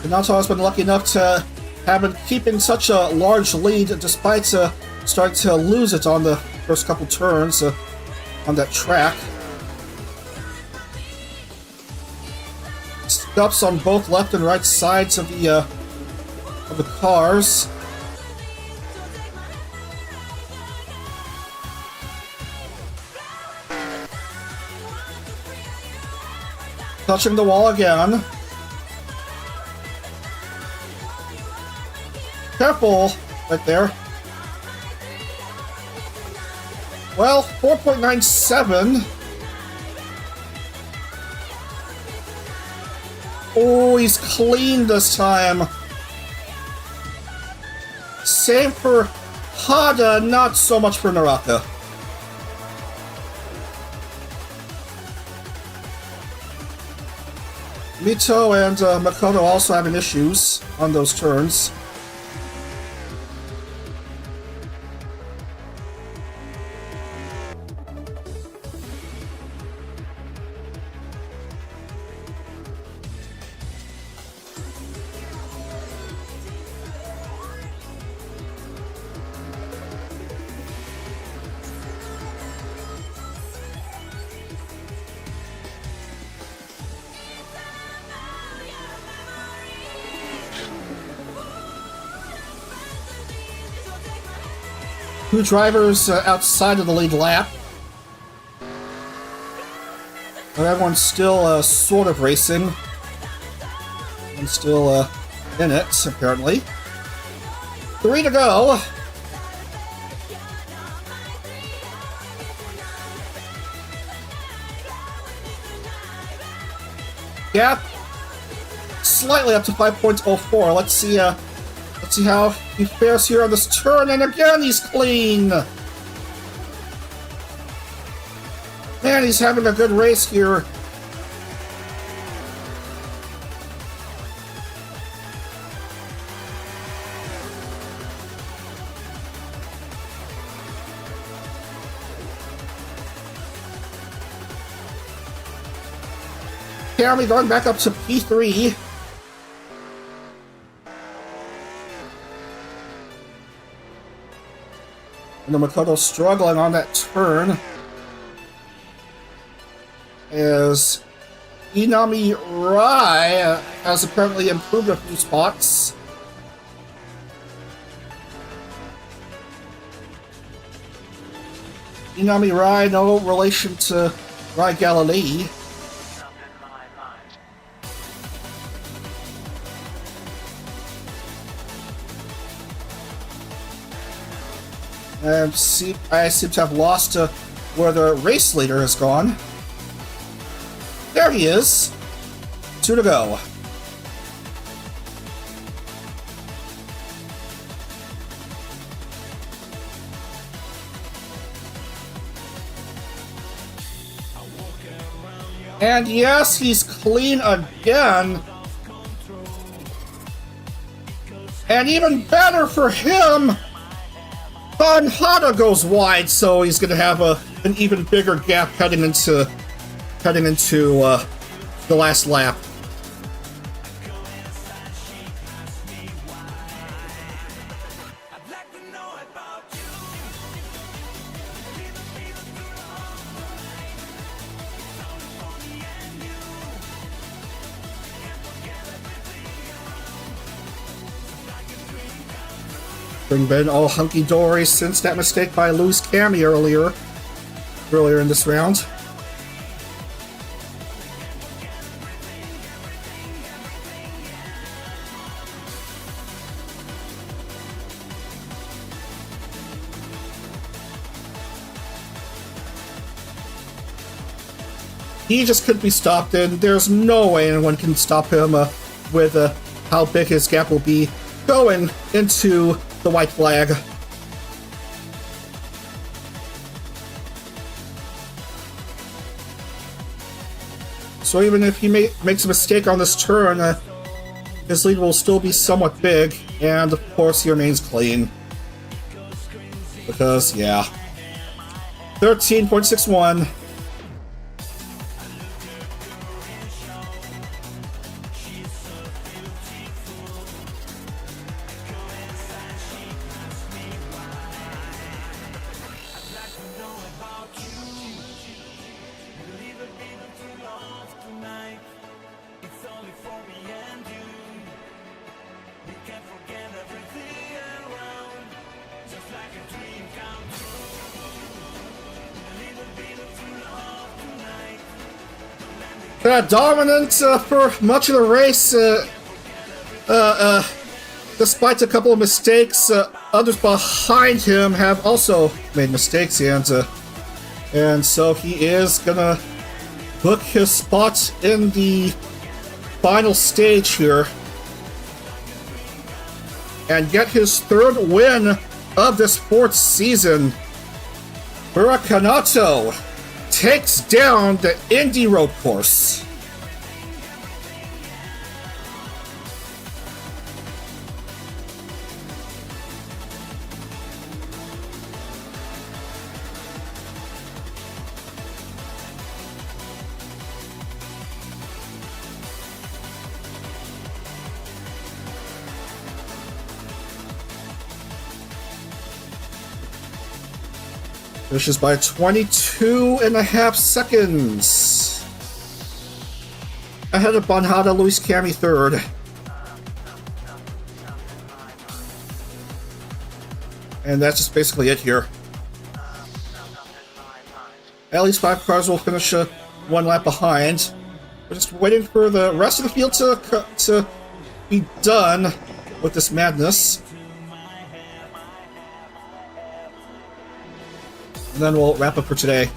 Kanato has been lucky enough to have been keeping such a large lead despite starting to lose it on the first couple turns on that track. Stops on both left and right sides of the cars. Touching the wall again. Careful, right there. Well, 4.97. Oh, he's clean this time. Same for Hada, not so much for Naraka. Mito and Makoto also having issues on those turns. 2 drivers outside of the lead lap. But everyone's still sort of racing. And still in it, apparently. 3 to go. Gap slightly up to 5.04. Let's see how he fares here on this turn, and again he's clean. Man, he's having a good race here. Apparently going back up to P3. And the Makoto struggling on that turn. As Inami Rai has apparently improved a few spots. Inami Rai, no relation to Rai Galilee. And I seem to have lost where the race leader has gone. There he is. 2 to go. And yes, he's clean again. And even better for him, Hada goes wide, so he's going to have an even bigger gap heading into the last lap. Been all hunky-dory since that mistake by Lewis Cammy earlier in this round. He just couldn't be stopped, and there's no way anyone can stop him with how big his gap will be going into the white flag. So even if he makes a mistake on this turn, his lead will still be somewhat big, and of course he remains clean. Because, yeah. 13.61. Dominant for much of the race, despite a couple of mistakes. Others behind him have also made mistakes, and so he is gonna book his spot in the final stage here and get his 3rd win of this 4th season. Huracanato takes down the Indy Road Course. Finishes by 22.5 seconds. Ahead of Bonhada, Luis Cammy 3rd. And that's just basically it here. At least 5 cars will finish 1 lap behind. We're just waiting for the rest of the field to be done with this madness. And then we'll wrap up for today.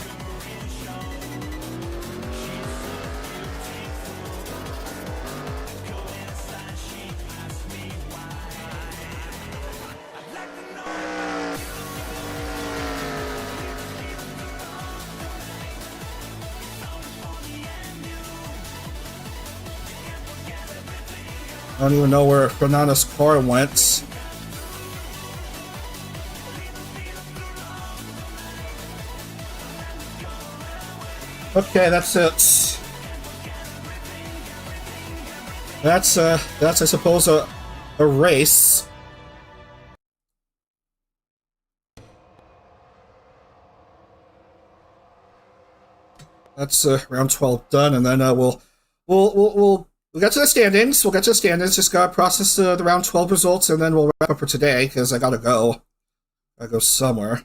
I don't even know where Fernando's car went. Okay, that's it. That's I suppose a race. That's round 12 done, and then we'll get to the standings. We'll get to the standings. Just gotta process the round 12 results, and then we'll wrap up for today because I gotta go. Gotta go somewhere.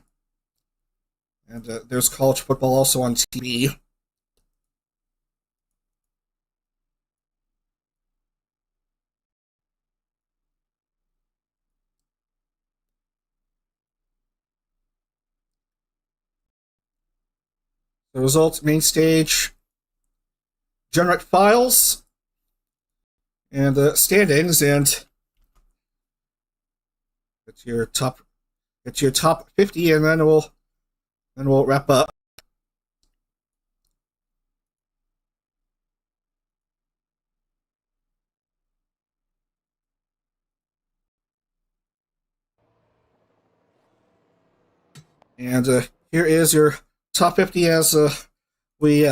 And there's college football also on TV. The results, main stage, generate files, and standings, and get to your top 50, and then we'll wrap up. And here is your top 50 as we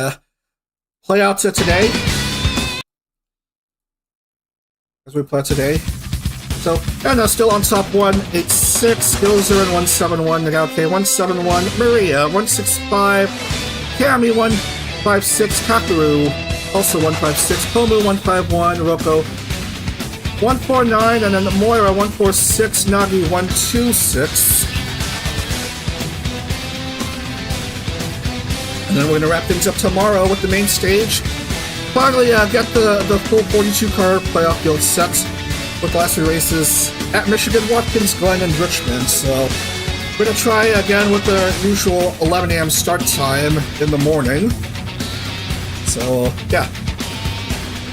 play out today. So, and still on top 186, Gilzer and 171, Nagauke 171, Maria 165, Kami 156, Kakaru also 156, Komu 151, Roko 149, and then Moira 146, Nagi 126. And then we're going to wrap things up tomorrow with the main stage. Finally, get the full 42-car playoff field set with the last 3 races at Michigan, Watkins Glen, and Richmond. So we're going to try again with the usual 11 a.m. start time in the morning. So, yeah.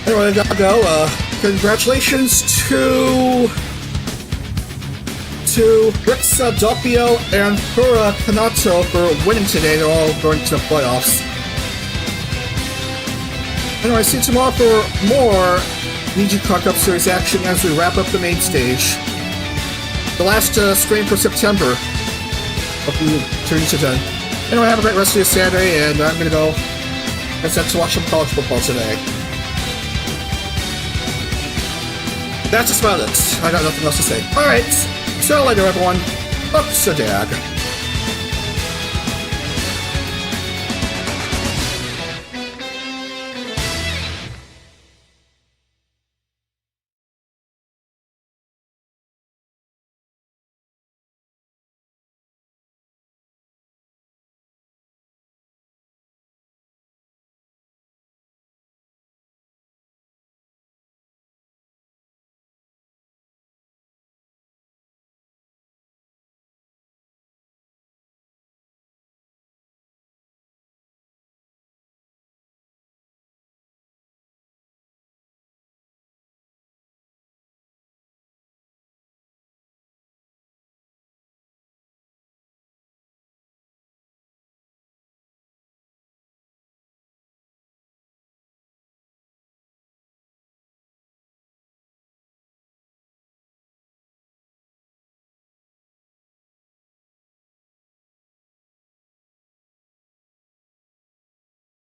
Anyway, I gotta go. Congratulations to Rixa, Doppio, and Pura Kanato for winning today. They're all going to the playoffs. Anyway, see you tomorrow for more NijiCar Cup Series action as we wrap up the main stage. The last stream for September. Hope you tune into then. Anyway, have a great rest of your Saturday, and I'm gonna go and set to watch some college football today. That's just about it. I got nothing else to say. Alright. See you later, everyone. Up to Dag.